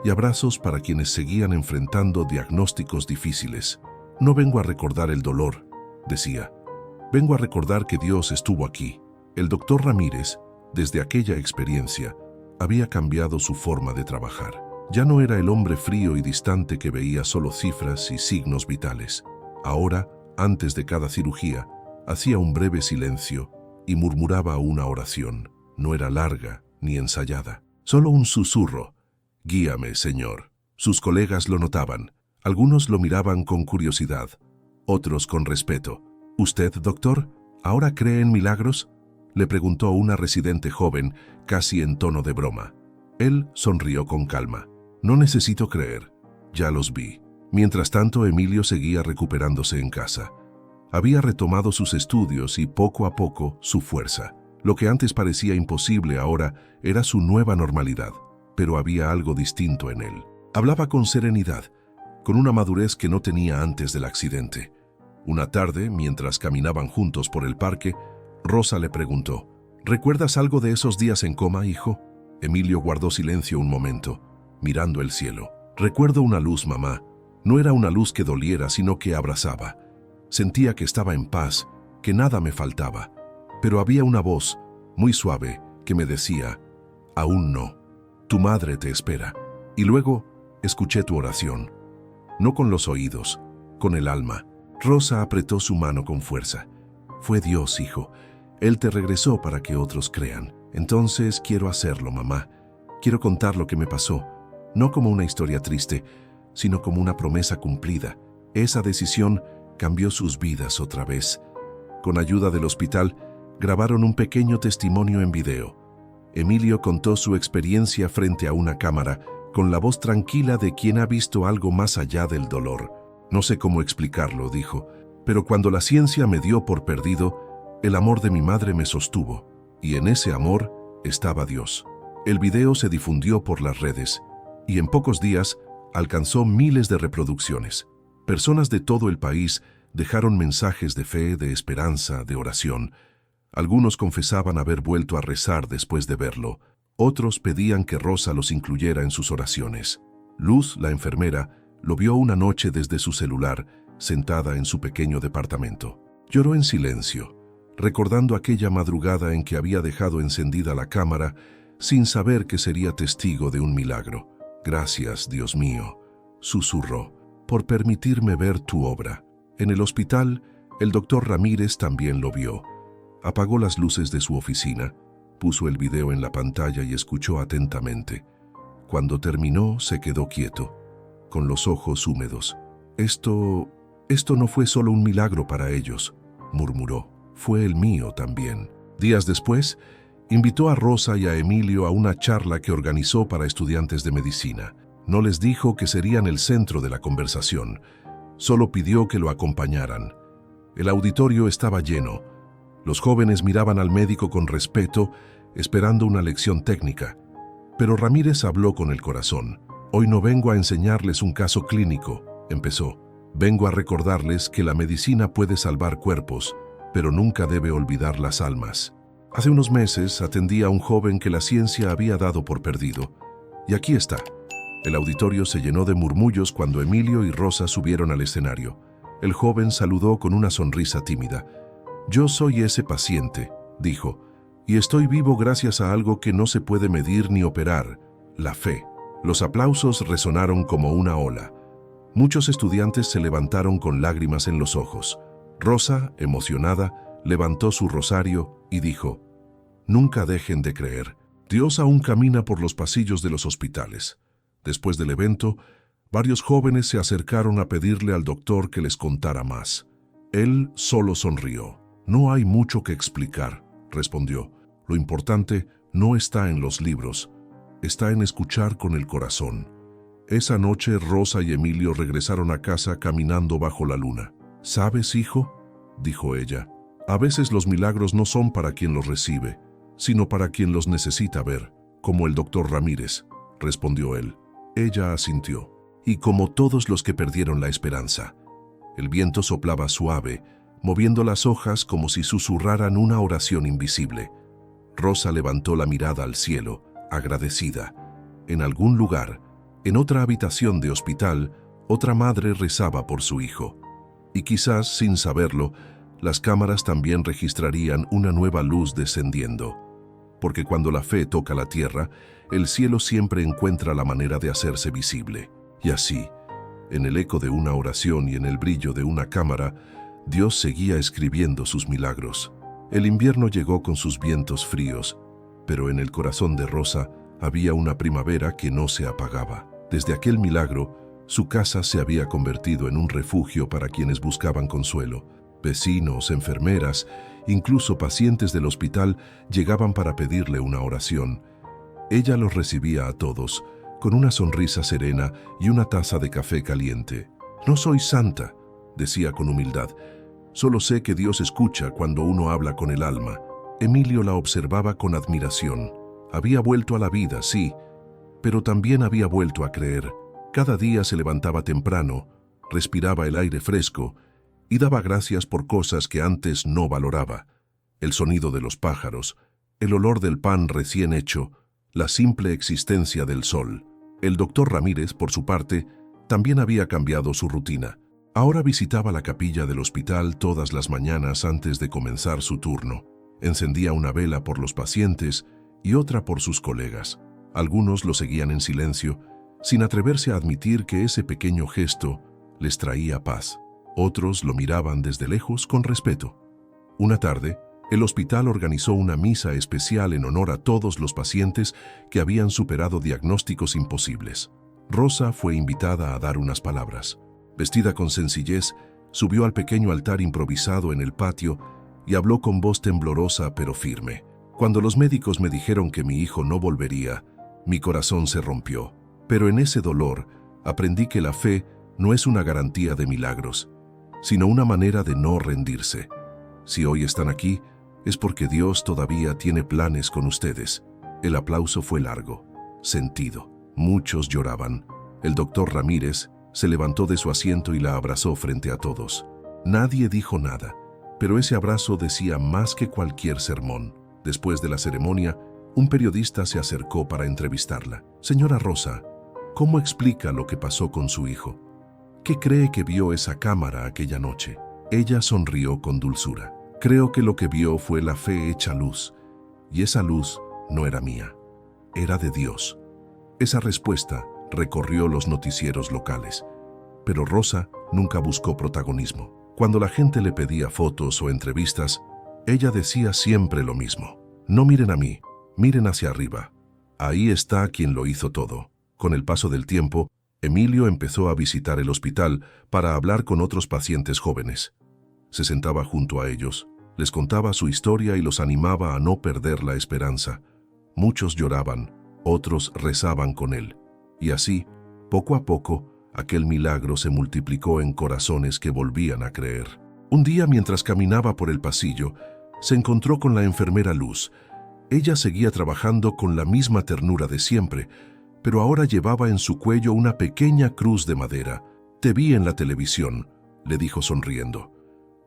[SPEAKER 1] y abrazos para quienes seguían enfrentando diagnósticos difíciles. No vengo a recordar el dolor, decía. Vengo a recordar que Dios estuvo aquí. El doctor Ramírez, desde aquella experiencia, había cambiado su forma de trabajar. Ya no era el hombre frío y distante que veía solo cifras y signos vitales. Ahora, antes de cada cirugía, hacía un breve silencio y murmuraba una oración. No era larga ni ensayada, solo un susurro. Guíame, Señor. Sus colegas lo notaban. Algunos lo miraban con curiosidad, otros con respeto. ¿Usted, doctor, ahora cree en milagros?, le preguntó una residente joven, casi en tono de broma. Él sonrió con calma. No necesito creer, ya los vi. Mientras tanto, Emilio seguía recuperándose en casa. Había retomado sus estudios y poco a poco su fuerza. Lo que antes parecía imposible ahora era su nueva normalidad, pero había algo distinto en él. Hablaba con serenidad, con una madurez que no tenía antes del accidente. Una tarde, mientras caminaban juntos por el parque, Rosa le preguntó: ¿recuerdas algo de esos días en coma, hijo? Emilio guardó silencio un momento, mirando el cielo. Recuerdo una luz, mamá. No era una luz que doliera, sino que abrazaba. Sentía que estaba en paz, que nada me faltaba. Pero había una voz, muy suave, que me decía: aún no, tu madre te espera. Y luego escuché tu oración, no con los oídos, con el alma. Rosa apretó su mano con fuerza. Fue Dios, hijo. Él te regresó para que otros crean. Entonces quiero hacerlo, mamá. Quiero contar lo que me pasó, no como una historia triste, sino como una promesa cumplida. Esa decisión cambió sus vidas otra vez. Con ayuda del hospital, grabaron un pequeño testimonio en video. Emilio contó su experiencia frente a una cámara, con la voz tranquila de quien ha visto algo más allá del dolor. No sé cómo explicarlo, dijo, pero cuando la ciencia me dio por perdido, el amor de mi madre me sostuvo, y en ese amor estaba Dios. El video se difundió por las redes, y en pocos días alcanzó miles de reproducciones. Personas de todo el país dejaron mensajes de fe, de esperanza, de oración. Algunos confesaban haber vuelto a rezar después de verlo. Otros pedían que Rosa los incluyera en sus oraciones. Luz, la enfermera, lo vio una noche desde su celular, sentada en su pequeño departamento. Lloró en silencio, recordando aquella madrugada en que había dejado encendida la cámara sin saber que sería testigo de un milagro. Gracias, Dios mío, susurró, por permitirme ver tu obra. En el hospital, el doctor Ramírez también lo vio. Apagó las luces de su oficina, puso el video en la pantalla y escuchó atentamente. Cuando terminó, se quedó quieto, con los ojos húmedos. Esto no fue solo un milagro para ellos, murmuró. Fue el mío también. Días después, invitó a Rosa y a Emilio a una charla que organizó para estudiantes de medicina. No les dijo que serían el centro de la conversación, solo pidió que lo acompañaran. El auditorio estaba lleno. Los jóvenes miraban al médico con respeto, esperando una lección técnica. Pero Ramírez habló con el corazón. Hoy no vengo a enseñarles un caso clínico, empezó. Vengo a recordarles que la medicina puede salvar cuerpos, pero nunca debe olvidar las almas. Hace unos meses atendí a un joven que la ciencia había dado por perdido. Y aquí está. El auditorio se llenó de murmullos cuando Emilio y Rosa subieron al escenario. El joven saludó con una sonrisa tímida. «Yo soy ese paciente», dijo, «y estoy vivo gracias a algo que no se puede medir ni operar, la fe». Los aplausos resonaron como una ola. Muchos estudiantes se levantaron con lágrimas en los ojos. Rosa, emocionada, levantó su rosario y dijo, «Nunca dejen de creer. Dios aún camina por los pasillos de los hospitales». Después del evento, varios jóvenes se acercaron a pedirle al doctor que les contara más. Él solo sonrió. «No hay mucho que explicar», respondió. «Lo importante no está en los libros, está en escuchar con el corazón». Esa noche Rosa y Emilio regresaron a casa caminando bajo la luna. «¿Sabes, hijo?», dijo ella, «a veces los milagros no son para quien los recibe, sino para quien los necesita ver, como el doctor Ramírez», respondió él. Ella asintió. Y como todos los que perdieron la esperanza, el viento soplaba suave, moviendo las hojas como si susurraran una oración invisible. Rosa levantó la mirada al cielo, agradecida. En algún lugar, en otra habitación de hospital, otra madre rezaba por su hijo. Y quizás, sin saberlo, las cámaras también registrarían una nueva luz descendiendo. Porque cuando la fe toca la tierra, el cielo siempre encuentra la manera de hacerse visible. Y así, en el eco de una oración y en el brillo de una cámara, Dios seguía escribiendo sus milagros. El invierno llegó con sus vientos fríos, pero en el corazón de Rosa había una primavera que no se apagaba. Desde aquel milagro, su casa se había convertido en un refugio para quienes buscaban consuelo. Vecinos, enfermeras, incluso pacientes del hospital llegaban para pedirle una oración. Ella los recibía a todos, con una sonrisa serena y una taza de café caliente. «No soy santa», decía con humildad, «solo sé que Dios escucha cuando uno habla con el alma». Emilio la observaba con admiración. Había vuelto a la vida, sí, pero también había vuelto a creer. Cada día se levantaba temprano, respiraba el aire fresco y daba gracias por cosas que antes no valoraba. El sonido de los pájaros, el olor del pan recién hecho, la simple existencia del sol. El doctor Ramírez, por su parte, también había cambiado su rutina. Ahora visitaba la capilla del hospital todas las mañanas antes de comenzar su turno. Encendía una vela por los pacientes y otra por sus colegas. Algunos lo seguían en silencio, sin atreverse a admitir que ese pequeño gesto les traía paz. Otros lo miraban desde lejos con respeto. Una tarde, el hospital organizó una misa especial en honor a todos los pacientes que habían superado diagnósticos imposibles. Rosa fue invitada a dar unas palabras. Vestida con sencillez, subió al pequeño altar improvisado en el patio y habló con voz temblorosa pero firme. «Cuando los médicos me dijeron que mi hijo no volvería, mi corazón se rompió. Pero en ese dolor aprendí que la fe no es una garantía de milagros, sino una manera de no rendirse. Si hoy están aquí, es porque Dios todavía tiene planes con ustedes». El aplauso fue largo, sentido. Muchos lloraban. El doctor Ramírez se levantó de su asiento y la abrazó frente a todos. Nadie dijo nada, pero ese abrazo decía más que cualquier sermón. Después de la ceremonia, un periodista se acercó para entrevistarla. «Señora Rosa, ¿cómo explica lo que pasó con su hijo? ¿Qué cree que vio esa cámara aquella noche?». Ella sonrió con dulzura. «Creo que lo que vio fue la fe hecha luz, y esa luz no era mía, era de Dios». Esa respuesta recorrió los noticieros locales, pero Rosa nunca buscó protagonismo. Cuando la gente le pedía fotos o entrevistas, ella decía siempre lo mismo: «No miren a mí, miren hacia arriba. Ahí está quien lo hizo todo». Con el paso del tiempo, Emilio empezó a visitar el hospital para hablar con otros pacientes jóvenes. Se sentaba junto a ellos, les contaba su historia y los animaba a no perder la esperanza. Muchos lloraban, otros rezaban con él. Y así, poco a poco, aquel milagro se multiplicó en corazones que volvían a creer. Un día, mientras caminaba por el pasillo, se encontró con la enfermera Luz. Ella seguía trabajando con la misma ternura de siempre, pero ahora llevaba en su cuello una pequeña cruz de madera. Te vi en la televisión, le dijo sonriendo.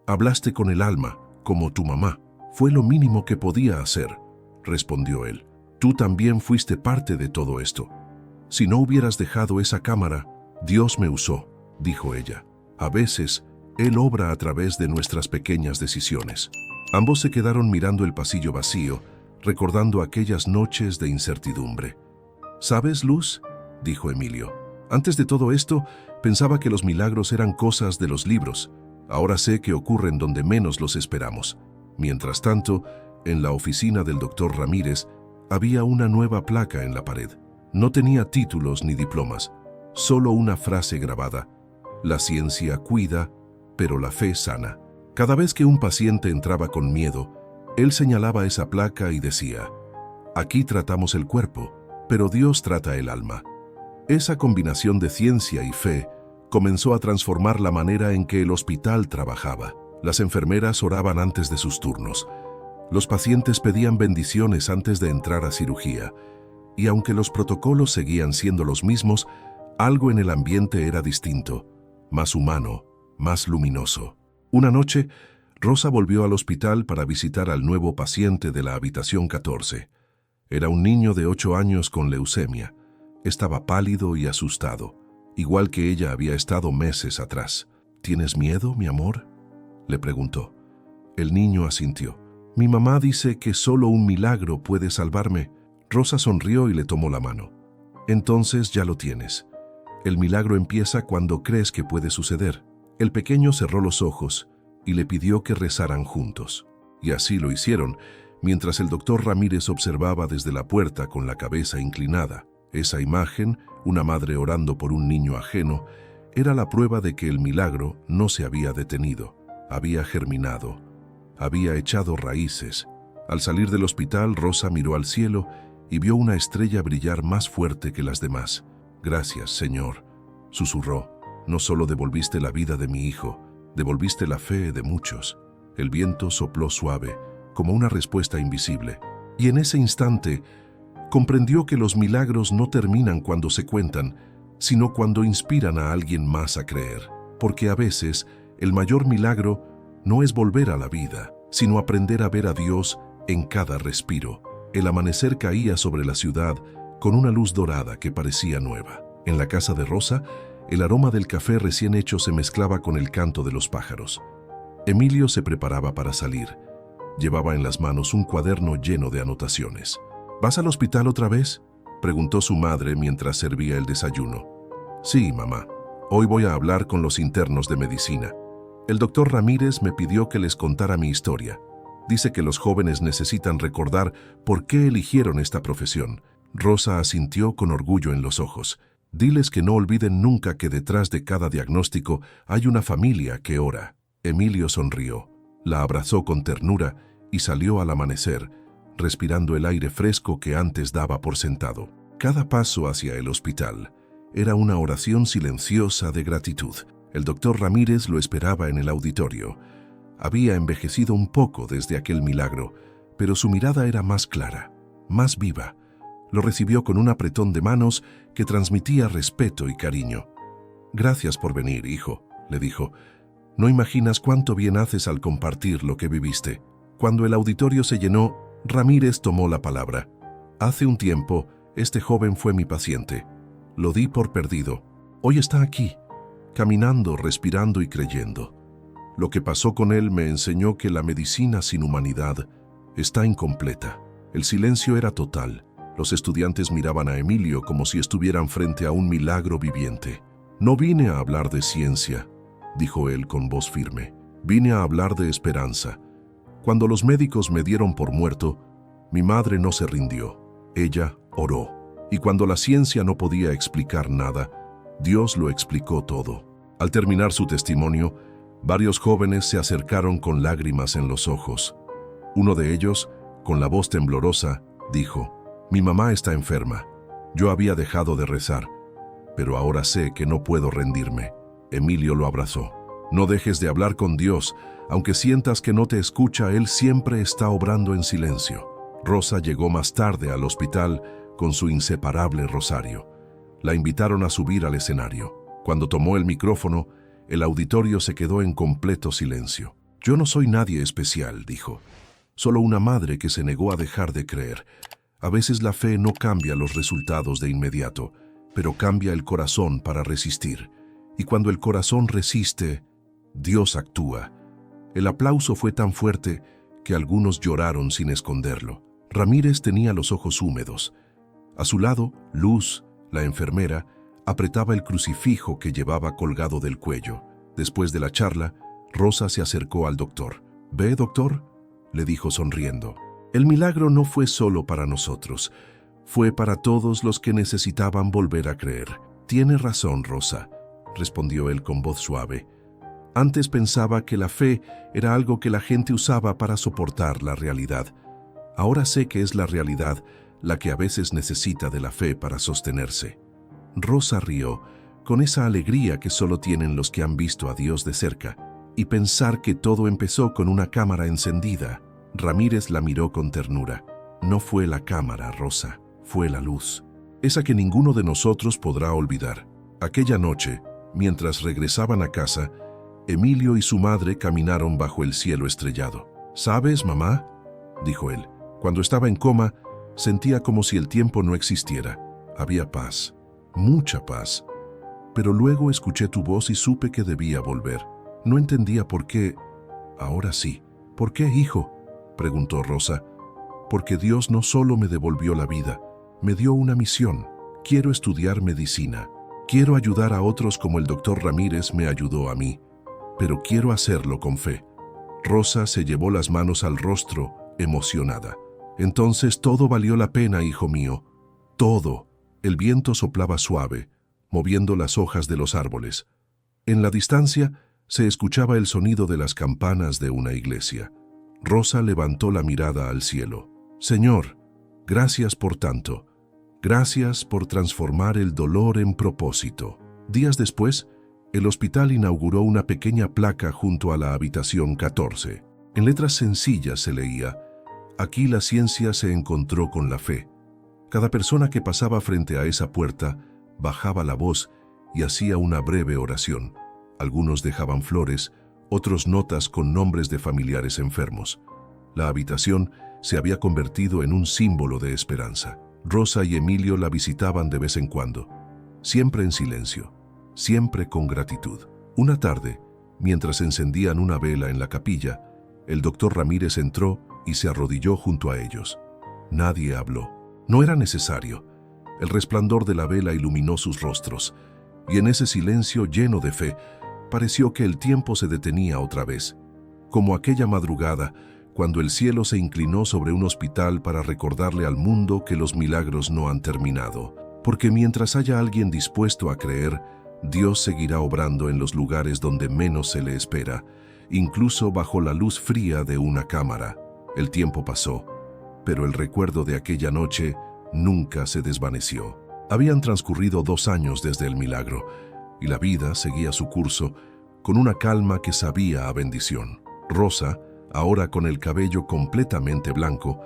[SPEAKER 1] Hablaste con el alma, como tu mamá. Fue lo mínimo que podía hacer, respondió él. Tú también fuiste parte de todo esto. Si no hubieras dejado esa cámara, Dios me usó, dijo ella. A veces, Él obra a través de nuestras pequeñas decisiones. Ambos se quedaron mirando el pasillo vacío, recordando aquellas noches de incertidumbre. ¿Sabes, Luz?, dijo Emilio. Antes de todo esto, pensaba que los milagros eran cosas de los libros. Ahora sé que ocurren donde menos los esperamos. Mientras tanto, en la oficina del doctor Ramírez, había una nueva placa en la pared. No tenía títulos ni diplomas, solo una frase grabada. La ciencia cuida, pero la fe sana. Cada vez que un paciente entraba con miedo, él señalaba esa placa y decía: aquí tratamos el cuerpo, pero Dios trata el alma. Esa combinación de ciencia y fe comenzó a transformar la manera en que el hospital trabajaba. Las enfermeras oraban antes de sus turnos. Los pacientes pedían bendiciones antes de entrar a cirugía. Y aunque los protocolos seguían siendo los mismos, algo en el ambiente era distinto, más humano, más luminoso. Una noche, Rosa volvió al hospital para visitar al nuevo paciente de la habitación 14. Era un niño de 8 años con leucemia. Estaba pálido y asustado, igual que ella había estado meses atrás. ¿Tienes miedo, mi amor?, le preguntó. El niño asintió. Mi mamá dice que solo un milagro puede salvarme. Rosa sonrió y le tomó la mano. Entonces ya lo tienes. El milagro empieza cuando crees que puede suceder. El pequeño cerró los ojos y le pidió que rezaran juntos. Y así lo hicieron, mientras el doctor Ramírez observaba desde la puerta con la cabeza inclinada. Esa imagen, una madre orando por un niño ajeno, era la prueba de que el milagro no se había detenido. Había germinado, había echado raíces. Al salir del hospital, Rosa miró al cielo y vio una estrella brillar más fuerte que las demás. Gracias, Señor, susurró. No solo devolviste la vida de mi hijo, devolviste la fe de muchos. El viento sopló suave, como una respuesta invisible. Y en ese instante, comprendió que los milagros no terminan cuando se cuentan, sino cuando inspiran a alguien más a creer. Porque a veces, el mayor milagro no es volver a la vida, sino aprender a ver a Dios en cada respiro. El amanecer caía sobre la ciudad con una luz dorada que parecía nueva. En la casa de Rosa, el aroma del café recién hecho se mezclaba con el canto de los pájaros. Emilio se preparaba para salir. Llevaba en las manos un cuaderno lleno de anotaciones. ¿Vas al hospital otra vez?, preguntó su madre mientras servía el desayuno. Sí, mamá. Hoy voy a hablar con los internos de medicina. El doctor Ramírez me pidió que les contara mi historia. Dice que los jóvenes necesitan recordar por qué eligieron esta profesión. Rosa asintió con orgullo en los ojos. Diles que no olviden nunca que detrás de cada diagnóstico hay una familia que ora. Emilio sonrió, la abrazó con ternura y salió al amanecer, respirando el aire fresco que antes daba por sentado. Cada paso hacia el hospital era una oración silenciosa de gratitud. El doctor Ramírez lo esperaba en el auditorio. Había envejecido un poco desde aquel milagro, pero su mirada era más clara, más viva. Lo recibió con un apretón de manos que transmitía respeto y cariño. Gracias por venir, hijo, le dijo. No imaginas cuánto bien haces al compartir lo que viviste. Cuando el auditorio se llenó, Ramírez tomó la palabra. Hace un tiempo, este joven fue mi paciente. Lo di por perdido. Hoy está aquí, caminando, respirando y creyendo. Lo que pasó con él me enseñó que la medicina sin humanidad está incompleta. El silencio era total. Los estudiantes miraban a Emilio como si estuvieran frente a un milagro viviente. No vine a hablar de ciencia, dijo él con voz firme. Vine a hablar de esperanza. Cuando los médicos me dieron por muerto, mi madre no se rindió. Ella oró. Y cuando la ciencia no podía explicar nada, Dios lo explicó todo. Al terminar su testimonio, varios jóvenes se acercaron con lágrimas en los ojos. Uno de ellos, con la voz temblorosa, dijo: mi mamá está enferma. Yo había dejado de rezar, pero ahora sé que no puedo rendirme. Emilio lo abrazó. No dejes de hablar con Dios. Aunque sientas que no te escucha, Él siempre está obrando en silencio. Rosa llegó más tarde al hospital con su inseparable rosario. La invitaron a subir al escenario. Cuando tomó el micrófono, el auditorio se quedó en completo silencio. «Yo no soy nadie especial», dijo. «Solo una madre que se negó a dejar de creer. A veces la fe no cambia los resultados de inmediato, pero cambia el corazón para resistir. Y cuando el corazón resiste, Dios actúa». El aplauso fue tan fuerte que algunos lloraron sin esconderlo. Ramírez tenía los ojos húmedos. A su lado, Luz, la enfermera, apretaba el crucifijo que llevaba colgado del cuello. Después de la charla, Rosa se acercó al doctor. «¿Ve, doctor?», le dijo sonriendo. «El milagro no fue solo para nosotros, fue para todos los que necesitaban volver a creer». «Tiene razón, Rosa», respondió él con voz suave. «Antes pensaba que la fe era algo que la gente usaba para soportar la realidad. Ahora sé que es la realidad la que a veces necesita de la fe para sostenerse». Rosa rió, con esa alegría que solo tienen los que han visto a Dios de cerca, y pensar que todo empezó con una cámara encendida. Ramírez la miró con ternura. «No fue la cámara, Rosa, fue la luz. Esa que ninguno de nosotros podrá olvidar». Aquella noche, mientras regresaban a casa, Emilio y su madre caminaron bajo el cielo estrellado. «¿Sabes, mamá?», dijo él. «Cuando estaba en coma, sentía como si el tiempo no existiera. Había paz, mucha paz. Pero luego escuché tu voz y supe que debía volver. No entendía por qué. Ahora sí». «¿Por qué, hijo?», preguntó Rosa. «Porque Dios no solo me devolvió la vida, me dio una misión. Quiero estudiar medicina. Quiero ayudar a otros como el doctor Ramírez me ayudó a mí. Pero quiero hacerlo con fe». Rosa se llevó las manos al rostro, emocionada. «Entonces todo valió la pena, hijo mío. Todo». El viento soplaba suave, moviendo las hojas de los árboles. En la distancia se escuchaba el sonido de las campanas de una iglesia. Rosa levantó la mirada al cielo. «Señor, gracias por tanto. Gracias por transformar el dolor en propósito». Días después, el hospital inauguró una pequeña placa junto a la habitación 14. En letras sencillas se leía: «Aquí la ciencia se encontró con la fe». Cada persona que pasaba frente a esa puerta bajaba la voz y hacía una breve oración. Algunos dejaban flores, otros notas con nombres de familiares enfermos. La habitación se había convertido en un símbolo de esperanza. Rosa y Emilio la visitaban de vez en cuando, siempre en silencio, siempre con gratitud. Una tarde, mientras encendían una vela en la capilla, el doctor Ramírez entró y se arrodilló junto a ellos. Nadie habló. No era necesario. El resplandor de la vela iluminó sus rostros, y en ese silencio lleno de fe, pareció que el tiempo se detenía otra vez, como aquella madrugada, cuando el cielo se inclinó sobre un hospital para recordarle al mundo que los milagros no han terminado. Porque mientras haya alguien dispuesto a creer, Dios seguirá obrando en los lugares donde menos se le espera, incluso bajo la luz fría de una cámara. El tiempo pasó, pero el recuerdo de aquella noche nunca se desvaneció. Habían transcurrido 2 años desde el milagro, y la vida seguía su curso con una calma que sabía a bendición. Rosa, ahora con el cabello completamente blanco,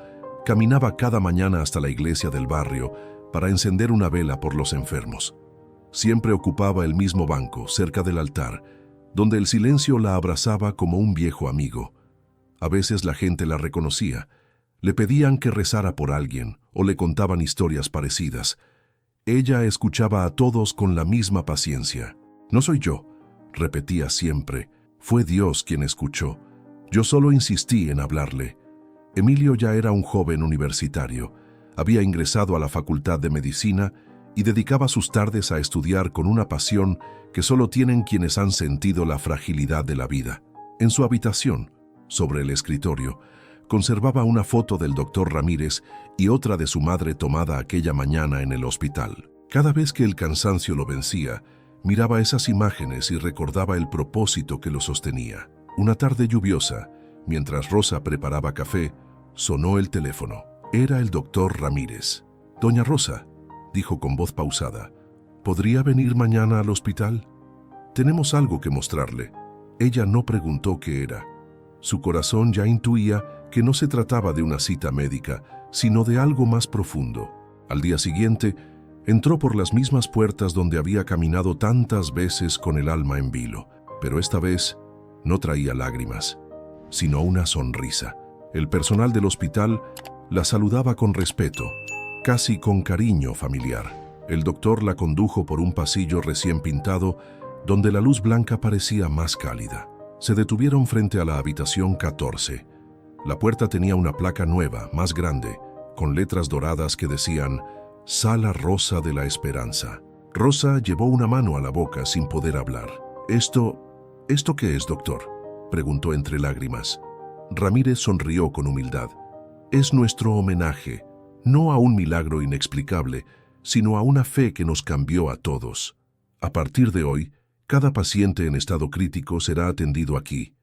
[SPEAKER 1] caminaba cada mañana hasta la iglesia del barrio para encender una vela por los enfermos. Siempre ocupaba el mismo banco, cerca del altar, donde el silencio la abrazaba como un viejo amigo. A veces la gente la reconocía, le pedían que rezara por alguien o le contaban historias parecidas. Ella escuchaba a todos con la misma paciencia. «No soy yo», repetía siempre, «fue Dios quien escuchó. Yo solo insistí en hablarle». Emilio ya era un joven universitario. Había ingresado a la Facultad de Medicina y dedicaba sus tardes a estudiar con una pasión que solo tienen quienes han sentido la fragilidad de la vida. En su habitación, sobre el escritorio, conservaba una foto del doctor Ramírez y otra de su madre tomada aquella mañana en el hospital. Cada vez que el cansancio lo vencía, miraba esas imágenes y recordaba el propósito que lo sostenía. Una tarde lluviosa, mientras Rosa preparaba café, sonó el teléfono. Era el doctor Ramírez. «Doña Rosa», dijo con voz pausada, «¿podría venir mañana al hospital? Tenemos algo que mostrarle». Ella no preguntó qué era. Su corazón ya intuía que no se trataba de una cita médica, sino de algo más profundo. Al día siguiente, Entró por las mismas puertas donde había caminado tantas veces con el alma en vilo, pero esta vez no traía lágrimas, sino una sonrisa. El personal del hospital la saludaba con respeto, casi con cariño familiar. El doctor la condujo por un pasillo recién pintado, donde la luz blanca parecía más cálida. Se detuvieron frente a la habitación 14. La puerta tenía una placa nueva, más grande, con letras doradas que decían «Sala Rosa de la Esperanza». Rosa llevó una mano a la boca sin poder hablar. ¿Esto qué es, doctor?», preguntó entre lágrimas. Ramírez sonrió con humildad. «Es nuestro homenaje, no a un milagro inexplicable, sino a una fe que nos cambió a todos. A partir de hoy, cada paciente en estado crítico será atendido aquí,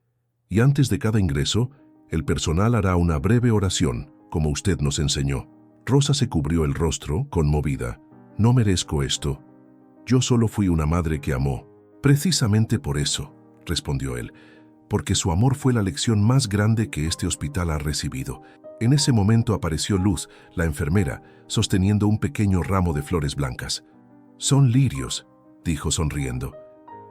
[SPEAKER 1] y antes de cada ingreso, el personal hará una breve oración, como usted nos enseñó». Rosa se cubrió el rostro, conmovida. «No merezco esto. Yo solo fui una madre que amó». «Precisamente por eso», respondió él, «porque su amor fue la lección más grande que este hospital ha recibido». En ese momento apareció Luz, la enfermera, sosteniendo un pequeño ramo de flores blancas. «Son lirios», dijo sonriendo,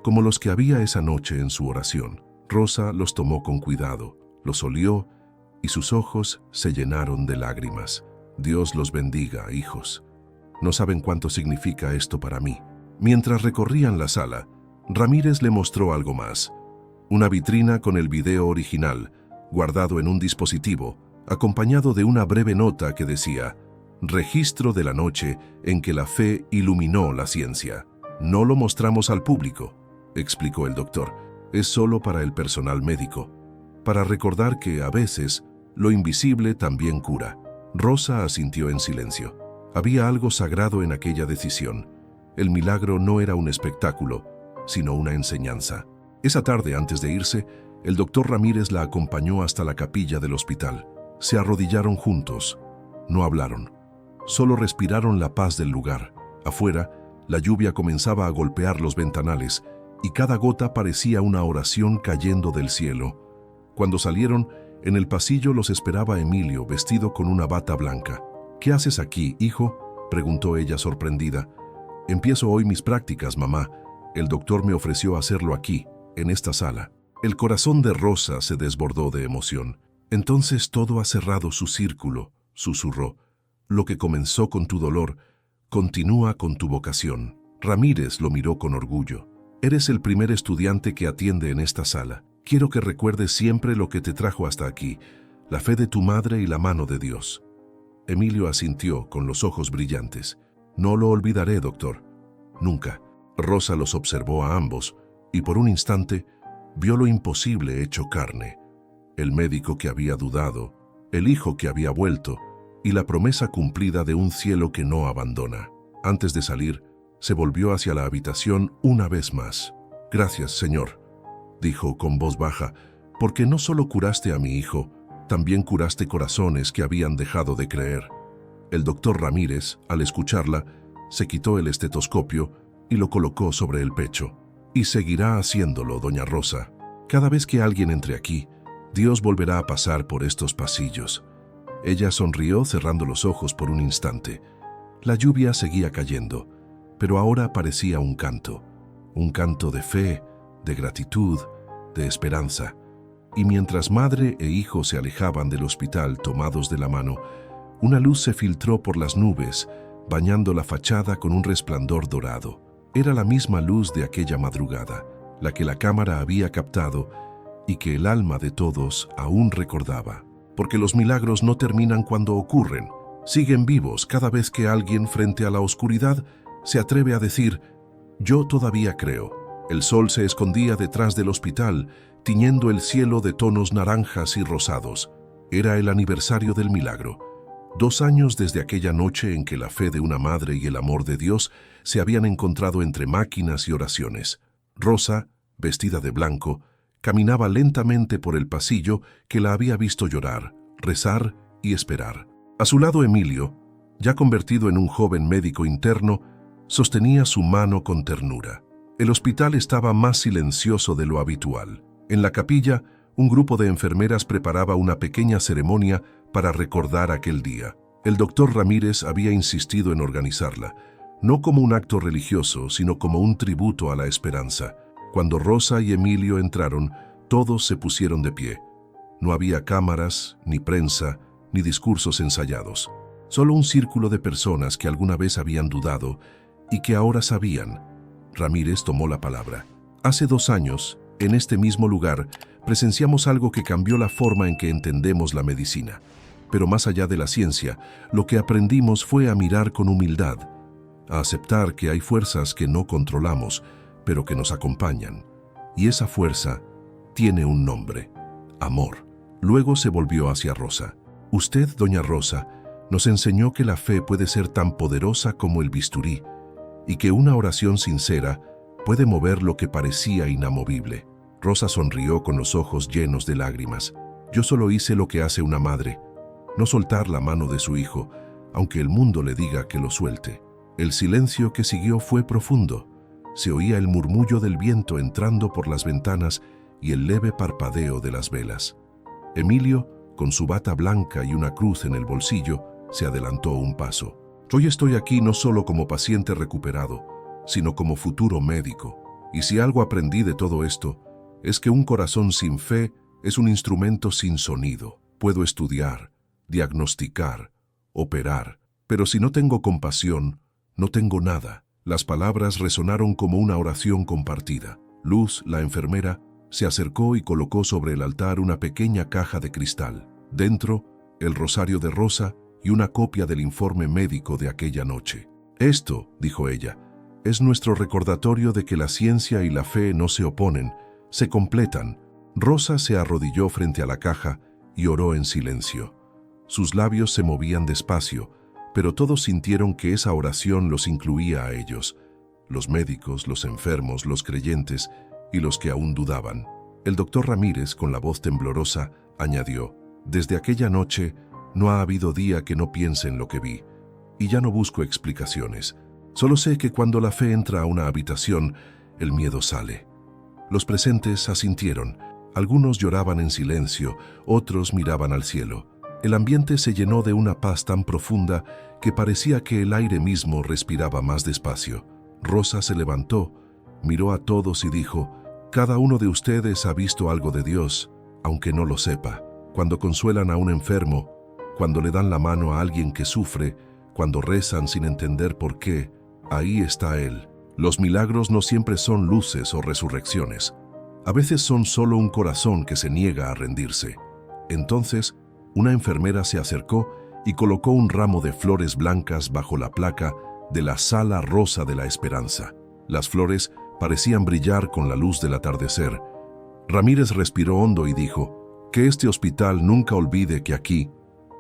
[SPEAKER 1] «como los que había esa noche en su oración». Rosa los tomó con cuidado, los olió y sus ojos se llenaron de lágrimas. «Dios los bendiga, hijos. No saben cuánto significa esto para mí». Mientras recorrían la sala, Ramírez le mostró algo más. Una vitrina con el video original, guardado en un dispositivo, acompañado de una breve nota que decía «Registro de la noche en que la fe iluminó la ciencia». «No lo mostramos al público», explicó el doctor. «Es solo para el personal médico, para recordar que, a veces, lo invisible también cura». Rosa asintió en silencio. Había algo sagrado en aquella decisión. El milagro no era un espectáculo, sino una enseñanza. Esa tarde, antes de irse, el doctor Ramírez la acompañó hasta la capilla del hospital. Se arrodillaron juntos. No hablaron. Solo respiraron la paz del lugar. Afuera, la lluvia comenzaba a golpear los ventanales y cada gota parecía una oración cayendo del cielo. Cuando salieron, en el pasillo los esperaba Emilio, vestido con una bata blanca. «¿Qué haces aquí, hijo?», preguntó ella sorprendida. «Empiezo hoy mis prácticas, mamá. El doctor me ofreció hacerlo aquí, en esta sala». El corazón de Rosa se desbordó de emoción. «Entonces todo ha cerrado su círculo», susurró. «Lo que comenzó con tu dolor, continúa con tu vocación». Ramírez lo miró con orgullo. «Eres el primer estudiante que atiende en esta sala. Quiero que recuerdes siempre lo que te trajo hasta aquí, la fe de tu madre y la mano de Dios». Emilio asintió con los ojos brillantes. «No lo olvidaré, doctor. Nunca». Rosa los observó a ambos y por un instante vio lo imposible hecho carne. El médico que había dudado, el hijo que había vuelto y la promesa cumplida de un cielo que no abandona. Antes de salir, se volvió hacia la habitación una vez más. «Gracias, Señor», dijo con voz baja, «porque no solo curaste a mi hijo, también curaste corazones que habían dejado de creer». El doctor Ramírez, al escucharla, se quitó el estetoscopio y lo colocó sobre el pecho. «Y seguirá haciéndolo, doña Rosa. Cada vez que alguien entre aquí, Dios volverá a pasar por estos pasillos». Ella sonrió cerrando los ojos por un instante. La lluvia seguía cayendo, pero ahora parecía un canto de fe, de gratitud, de esperanza. Y mientras madre e hijo se alejaban del hospital tomados de la mano, una luz se filtró por las nubes, bañando la fachada con un resplandor dorado. Era la misma luz de aquella madrugada, la que la cámara había captado y que el alma de todos aún recordaba. Porque los milagros no terminan cuando ocurren, siguen vivos cada vez que alguien frente a la oscuridad se atreve a decir: «Yo todavía creo». El sol se escondía detrás del hospital, tiñendo el cielo de tonos naranjas y rosados. Era el aniversario del milagro. 2 años desde aquella noche en que la fe de una madre y el amor de Dios se habían encontrado entre máquinas y oraciones. Rosa, vestida de blanco, caminaba lentamente por el pasillo que la había visto llorar, rezar y esperar. A su lado Emilio, ya convertido en un joven médico interno, sostenía su mano con ternura. El hospital estaba más silencioso de lo habitual. En la capilla, un grupo de enfermeras preparaba una pequeña ceremonia para recordar aquel día. El doctor Ramírez había insistido en organizarla, no como un acto religioso, sino como un tributo a la esperanza. Cuando Rosa y Emilio entraron, todos se pusieron de pie. No había cámaras, ni prensa, ni discursos ensayados. Solo un círculo de personas que alguna vez habían dudado y que ahora sabían. Ramírez tomó la palabra. Hace 2 años, en este mismo lugar, presenciamos algo que cambió la forma en que entendemos la medicina. Pero más allá de la ciencia, lo que aprendimos fue a mirar con humildad, a aceptar que hay fuerzas que no controlamos, pero que nos acompañan. Y esa fuerza tiene un nombre: amor. Luego se volvió hacia Rosa. Usted, doña Rosa, nos enseñó que la fe puede ser tan poderosa como el bisturí y que una oración sincera puede mover lo que parecía inamovible. Rosa sonrió con los ojos llenos de lágrimas. Yo solo hice lo que hace una madre, no soltar la mano de su hijo, aunque el mundo le diga que lo suelte. El silencio que siguió fue profundo. Se oía el murmullo del viento entrando por las ventanas y el leve parpadeo de las velas. Emilio, con su bata blanca y una cruz en el bolsillo, se adelantó un paso. Hoy estoy aquí no solo como paciente recuperado, sino como futuro médico. Y si algo aprendí de todo esto, es que un corazón sin fe es un instrumento sin sonido. Puedo estudiar, diagnosticar, operar, pero si no tengo compasión, no tengo nada. Las palabras resonaron como una oración compartida. Luz, la enfermera, se acercó y colocó sobre el altar una pequeña caja de cristal. Dentro, el rosario de Rosa y una copia del informe médico de aquella noche. Esto, dijo ella, es nuestro recordatorio de que la ciencia y la fe no se oponen, se completan. Rosa se arrodilló frente a la caja y oró en silencio. Sus labios se movían despacio, pero todos sintieron que esa oración los incluía a ellos, los médicos, los enfermos, los creyentes y los que aún dudaban. El doctor Ramírez, con la voz temblorosa, añadió: desde aquella noche no ha habido día que no piense en lo que vi, y ya no busco explicaciones. Solo sé que cuando la fe entra a una habitación, el miedo sale. Los presentes asintieron. Algunos lloraban en silencio, otros miraban al cielo. El ambiente se llenó de una paz tan profunda que parecía que el aire mismo respiraba más despacio. Rosa se levantó, miró a todos y dijo: cada uno de ustedes ha visto algo de Dios, aunque no lo sepa. Cuando consuelan a un enfermo, cuando le dan la mano a alguien que sufre, cuando rezan sin entender por qué, ahí está Él. Los milagros no siempre son luces o resurrecciones. A veces son solo un corazón que se niega a rendirse. Entonces, una enfermera se acercó y colocó un ramo de flores blancas bajo la placa de la Sala Rosa de la Esperanza. Las flores parecían brillar con la luz del atardecer. Ramírez respiró hondo y dijo: que este hospital nunca olvide que aquí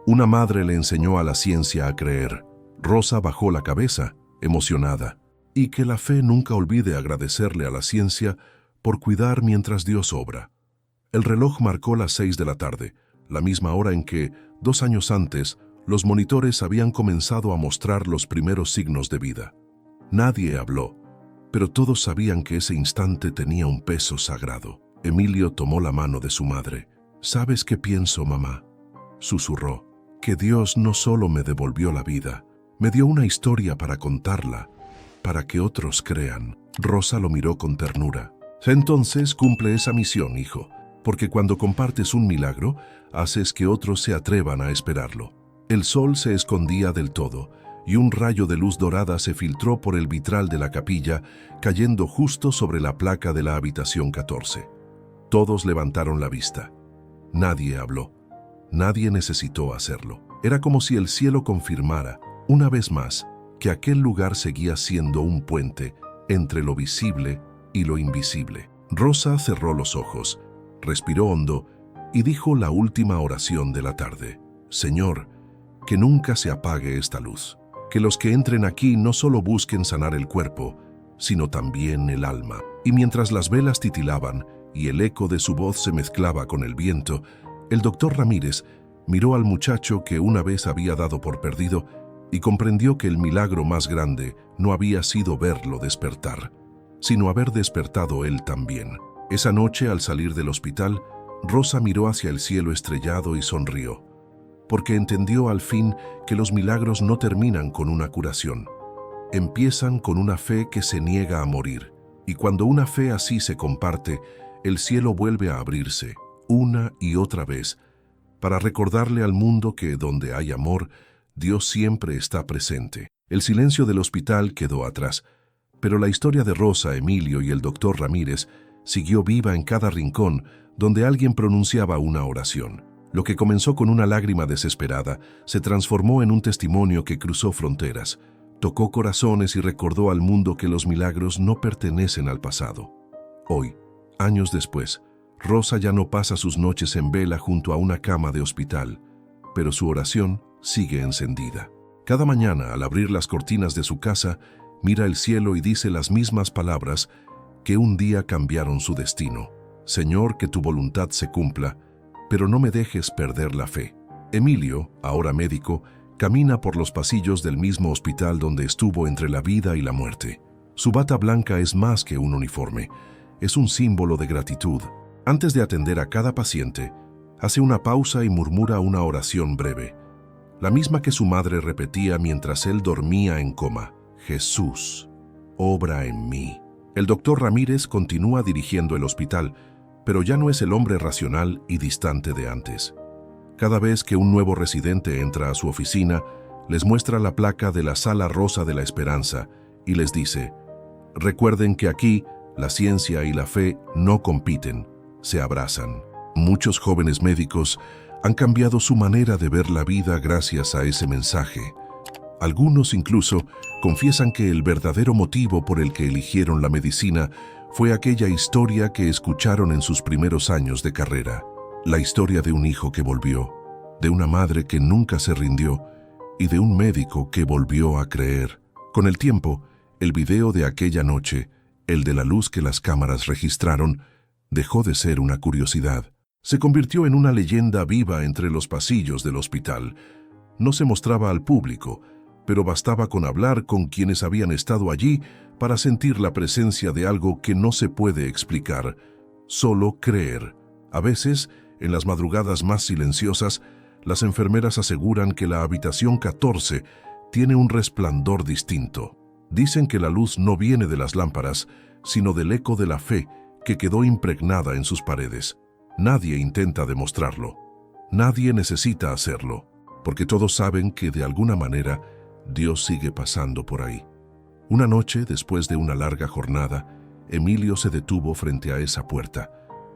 [SPEAKER 1] una madre le enseñó a la ciencia a creer. Rosa bajó la cabeza, emocionada. Y que la fe nunca olvide agradecerle a la ciencia por cuidar mientras Dios obra. El reloj marcó las 6 de la tarde, la misma hora en que, 2 años antes, los monitores habían comenzado a mostrar los primeros signos de vida. Nadie habló, pero todos sabían que ese instante tenía un peso sagrado. Emilio tomó la mano de su madre. ¿Sabes qué pienso, mamá?, susurró. Que Dios no solo me devolvió la vida, me dio una historia para contarla, para que otros crean. Rosa lo miró con ternura. Entonces cumple esa misión, hijo, porque cuando compartes un milagro, haces que otros se atrevan a esperarlo. El sol se escondía del todo, y un rayo de luz dorada se filtró por el vitral de la capilla, cayendo justo sobre la placa de la habitación 14. Todos levantaron la vista. Nadie habló. Nadie necesitó hacerlo. Era como si el cielo confirmara, una vez más, que aquel lugar seguía siendo un puente entre lo visible y lo invisible. Rosa cerró los ojos, respiró hondo y dijo la última oración de la tarde. Señor, que nunca se apague esta luz. Que los que entren aquí no solo busquen sanar el cuerpo, sino también el alma. Y mientras las velas titilaban y el eco de su voz se mezclaba con el viento, el doctor Ramírez miró al muchacho que una vez había dado por perdido y comprendió que el milagro más grande no había sido verlo despertar, sino haber despertado él también. Esa noche, al salir del hospital, Rosa miró hacia el cielo estrellado y sonrió, porque entendió al fin que los milagros no terminan con una curación, empiezan con una fe que se niega a morir. Y cuando una fe así se comparte, el cielo vuelve a abrirse, una y otra vez, para recordarle al mundo que donde hay amor, Dios siempre está presente. El silencio del hospital quedó atrás, pero la historia de Rosa, Emilio y el doctor Ramírez siguió viva en cada rincón donde alguien pronunciaba una oración. Lo que comenzó con una lágrima desesperada se transformó en un testimonio que cruzó fronteras, tocó corazones y recordó al mundo que los milagros no pertenecen al pasado. Hoy, años después, Rosa ya no pasa sus noches en vela junto a una cama de hospital, pero su oración sigue encendida. Cada mañana, al abrir las cortinas de su casa, mira el cielo y dice las mismas palabras que un día cambiaron su destino. Señor, que tu voluntad se cumpla, pero no me dejes perder la fe. Emilio, ahora médico, camina por los pasillos del mismo hospital donde estuvo entre la vida y la muerte. Su bata blanca es más que un uniforme, es un símbolo de gratitud. Antes de atender a cada paciente, hace una pausa y murmura una oración breve, la misma que su madre repetía mientras él dormía en coma. Jesús, obra en mí. El doctor Ramírez continúa dirigiendo el hospital, pero ya no es el hombre racional y distante de antes. Cada vez que un nuevo residente entra a su oficina, les muestra la placa de la Sala Rosa de la Esperanza y les dice, recuerden que aquí la ciencia y la fe no compiten, se abrazan. Muchos jóvenes médicos han cambiado su manera de ver la vida gracias a ese mensaje. Algunos incluso confiesan que el verdadero motivo por el que eligieron la medicina fue aquella historia que escucharon en sus primeros años de carrera. La historia de un hijo que volvió, de una madre que nunca se rindió y de un médico que volvió a creer. Con el tiempo, el video de aquella noche, el de la luz que las cámaras registraron, dejó de ser una curiosidad. Se convirtió en una leyenda viva entre los pasillos del hospital. No se mostraba al público, pero bastaba con hablar con quienes habían estado allí para sentir la presencia de algo que no se puede explicar, solo creer. A veces, en las madrugadas más silenciosas, las enfermeras aseguran que la habitación 14 tiene un resplandor distinto. Dicen que la luz no viene de las lámparas, sino del eco de la fe que quedó impregnada en sus paredes. Nadie intenta demostrarlo. Nadie necesita hacerlo, porque todos saben que de alguna manera Dios sigue pasando por ahí. Una noche, después de una larga jornada, Emilio se detuvo frente a esa puerta,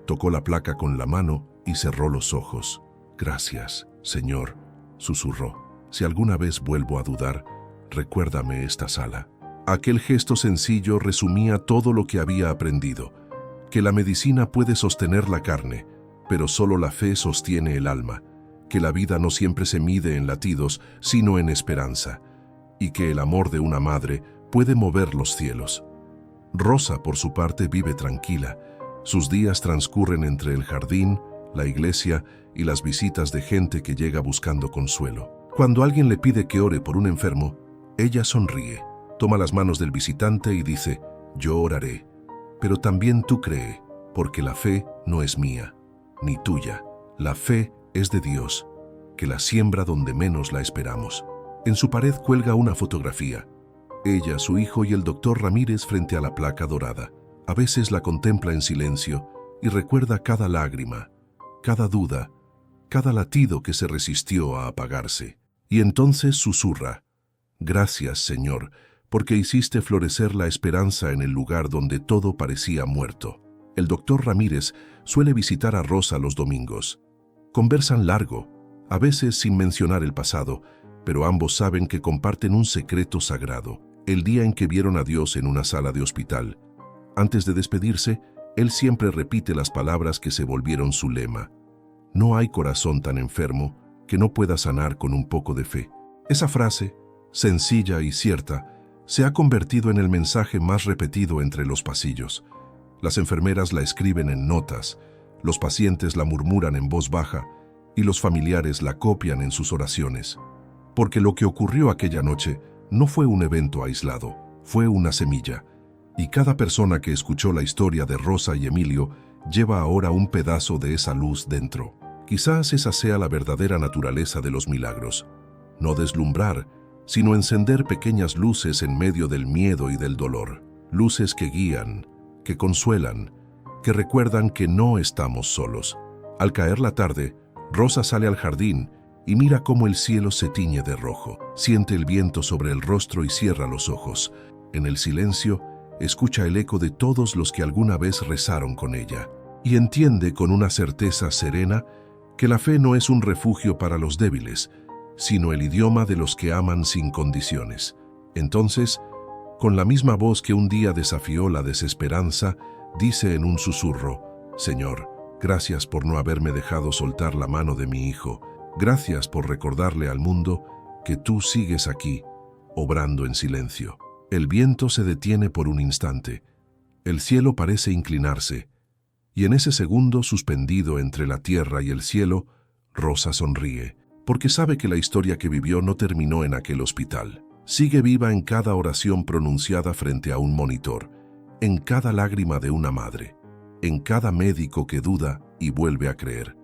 [SPEAKER 1] tocó la placa con la mano y cerró los ojos. Gracias, Señor, susurró. Si alguna vez vuelvo a dudar, recuérdame esta sala. Aquel gesto sencillo resumía todo lo que había aprendido, que la medicina puede sostener la carne, pero solo la fe sostiene el alma, que la vida no siempre se mide en latidos, sino en esperanza, y que el amor de una madre puede mover los cielos. Rosa, por su parte, vive tranquila. Sus días transcurren entre el jardín, la iglesia y las visitas de gente que llega buscando consuelo. Cuando alguien le pide que ore por un enfermo, ella sonríe, toma las manos del visitante y dice, yo oraré, pero también tú cree, porque la fe no es mía, ni tuya. La fe es de Dios, que la siembra donde menos la esperamos. En su pared cuelga una fotografía. Ella, su hijo y el doctor Ramírez frente a la placa dorada. A veces la contempla en silencio y recuerda cada lágrima, cada duda, cada latido que se resistió a apagarse. Y entonces susurra, gracias, Señor, porque hiciste florecer la esperanza en el lugar donde todo parecía muerto. El doctor Ramírez suele visitar a Rosa los domingos. Conversan largo, a veces sin mencionar el pasado, pero ambos saben que comparten un secreto sagrado, el día en que vieron a Dios en una sala de hospital. Antes de despedirse, él siempre repite las palabras que se volvieron su lema. No hay corazón tan enfermo que no pueda sanar con un poco de fe. Esa frase, sencilla y cierta, se ha convertido en el mensaje más repetido entre los pasillos. Las enfermeras la escriben en notas, los pacientes la murmuran en voz baja y los familiares la copian en sus oraciones. Porque lo que ocurrió aquella noche no fue un evento aislado, fue una semilla. Y cada persona que escuchó la historia de Rosa y Emilio lleva ahora un pedazo de esa luz dentro. Quizás esa sea la verdadera naturaleza de los milagros. No deslumbrar, sino encender pequeñas luces en medio del miedo y del dolor. Luces que guían, que consuelan, que recuerdan que no estamos solos. Al caer la tarde, Rosa sale al jardín y mira cómo el cielo se tiñe de rojo. Siente el viento sobre el rostro y cierra los ojos. En el silencio, escucha el eco de todos los que alguna vez rezaron con ella. Y entiende con una certeza serena que la fe no es un refugio para los débiles, sino el idioma de los que aman sin condiciones. Entonces, con la misma voz que un día desafió la desesperanza, dice en un susurro: Señor, gracias por no haberme dejado soltar la mano de mi hijo. Gracias por recordarle al mundo que tú sigues aquí, obrando en silencio. El viento se detiene por un instante. El cielo parece inclinarse. Y en ese segundo suspendido entre la tierra y el cielo, Rosa sonríe, porque sabe que la historia que vivió no terminó en aquel hospital. Sigue viva en cada oración pronunciada frente a un monitor, en cada lágrima de una madre, en cada médico que duda y vuelve a creer.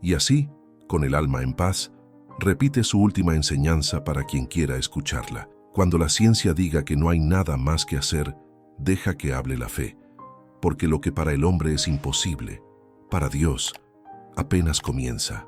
[SPEAKER 1] Y así, con el alma en paz, repite su última enseñanza para quien quiera escucharla. Cuando la ciencia diga que no hay nada más que hacer, deja que hable la fe, porque lo que para el hombre es imposible, para Dios apenas comienza.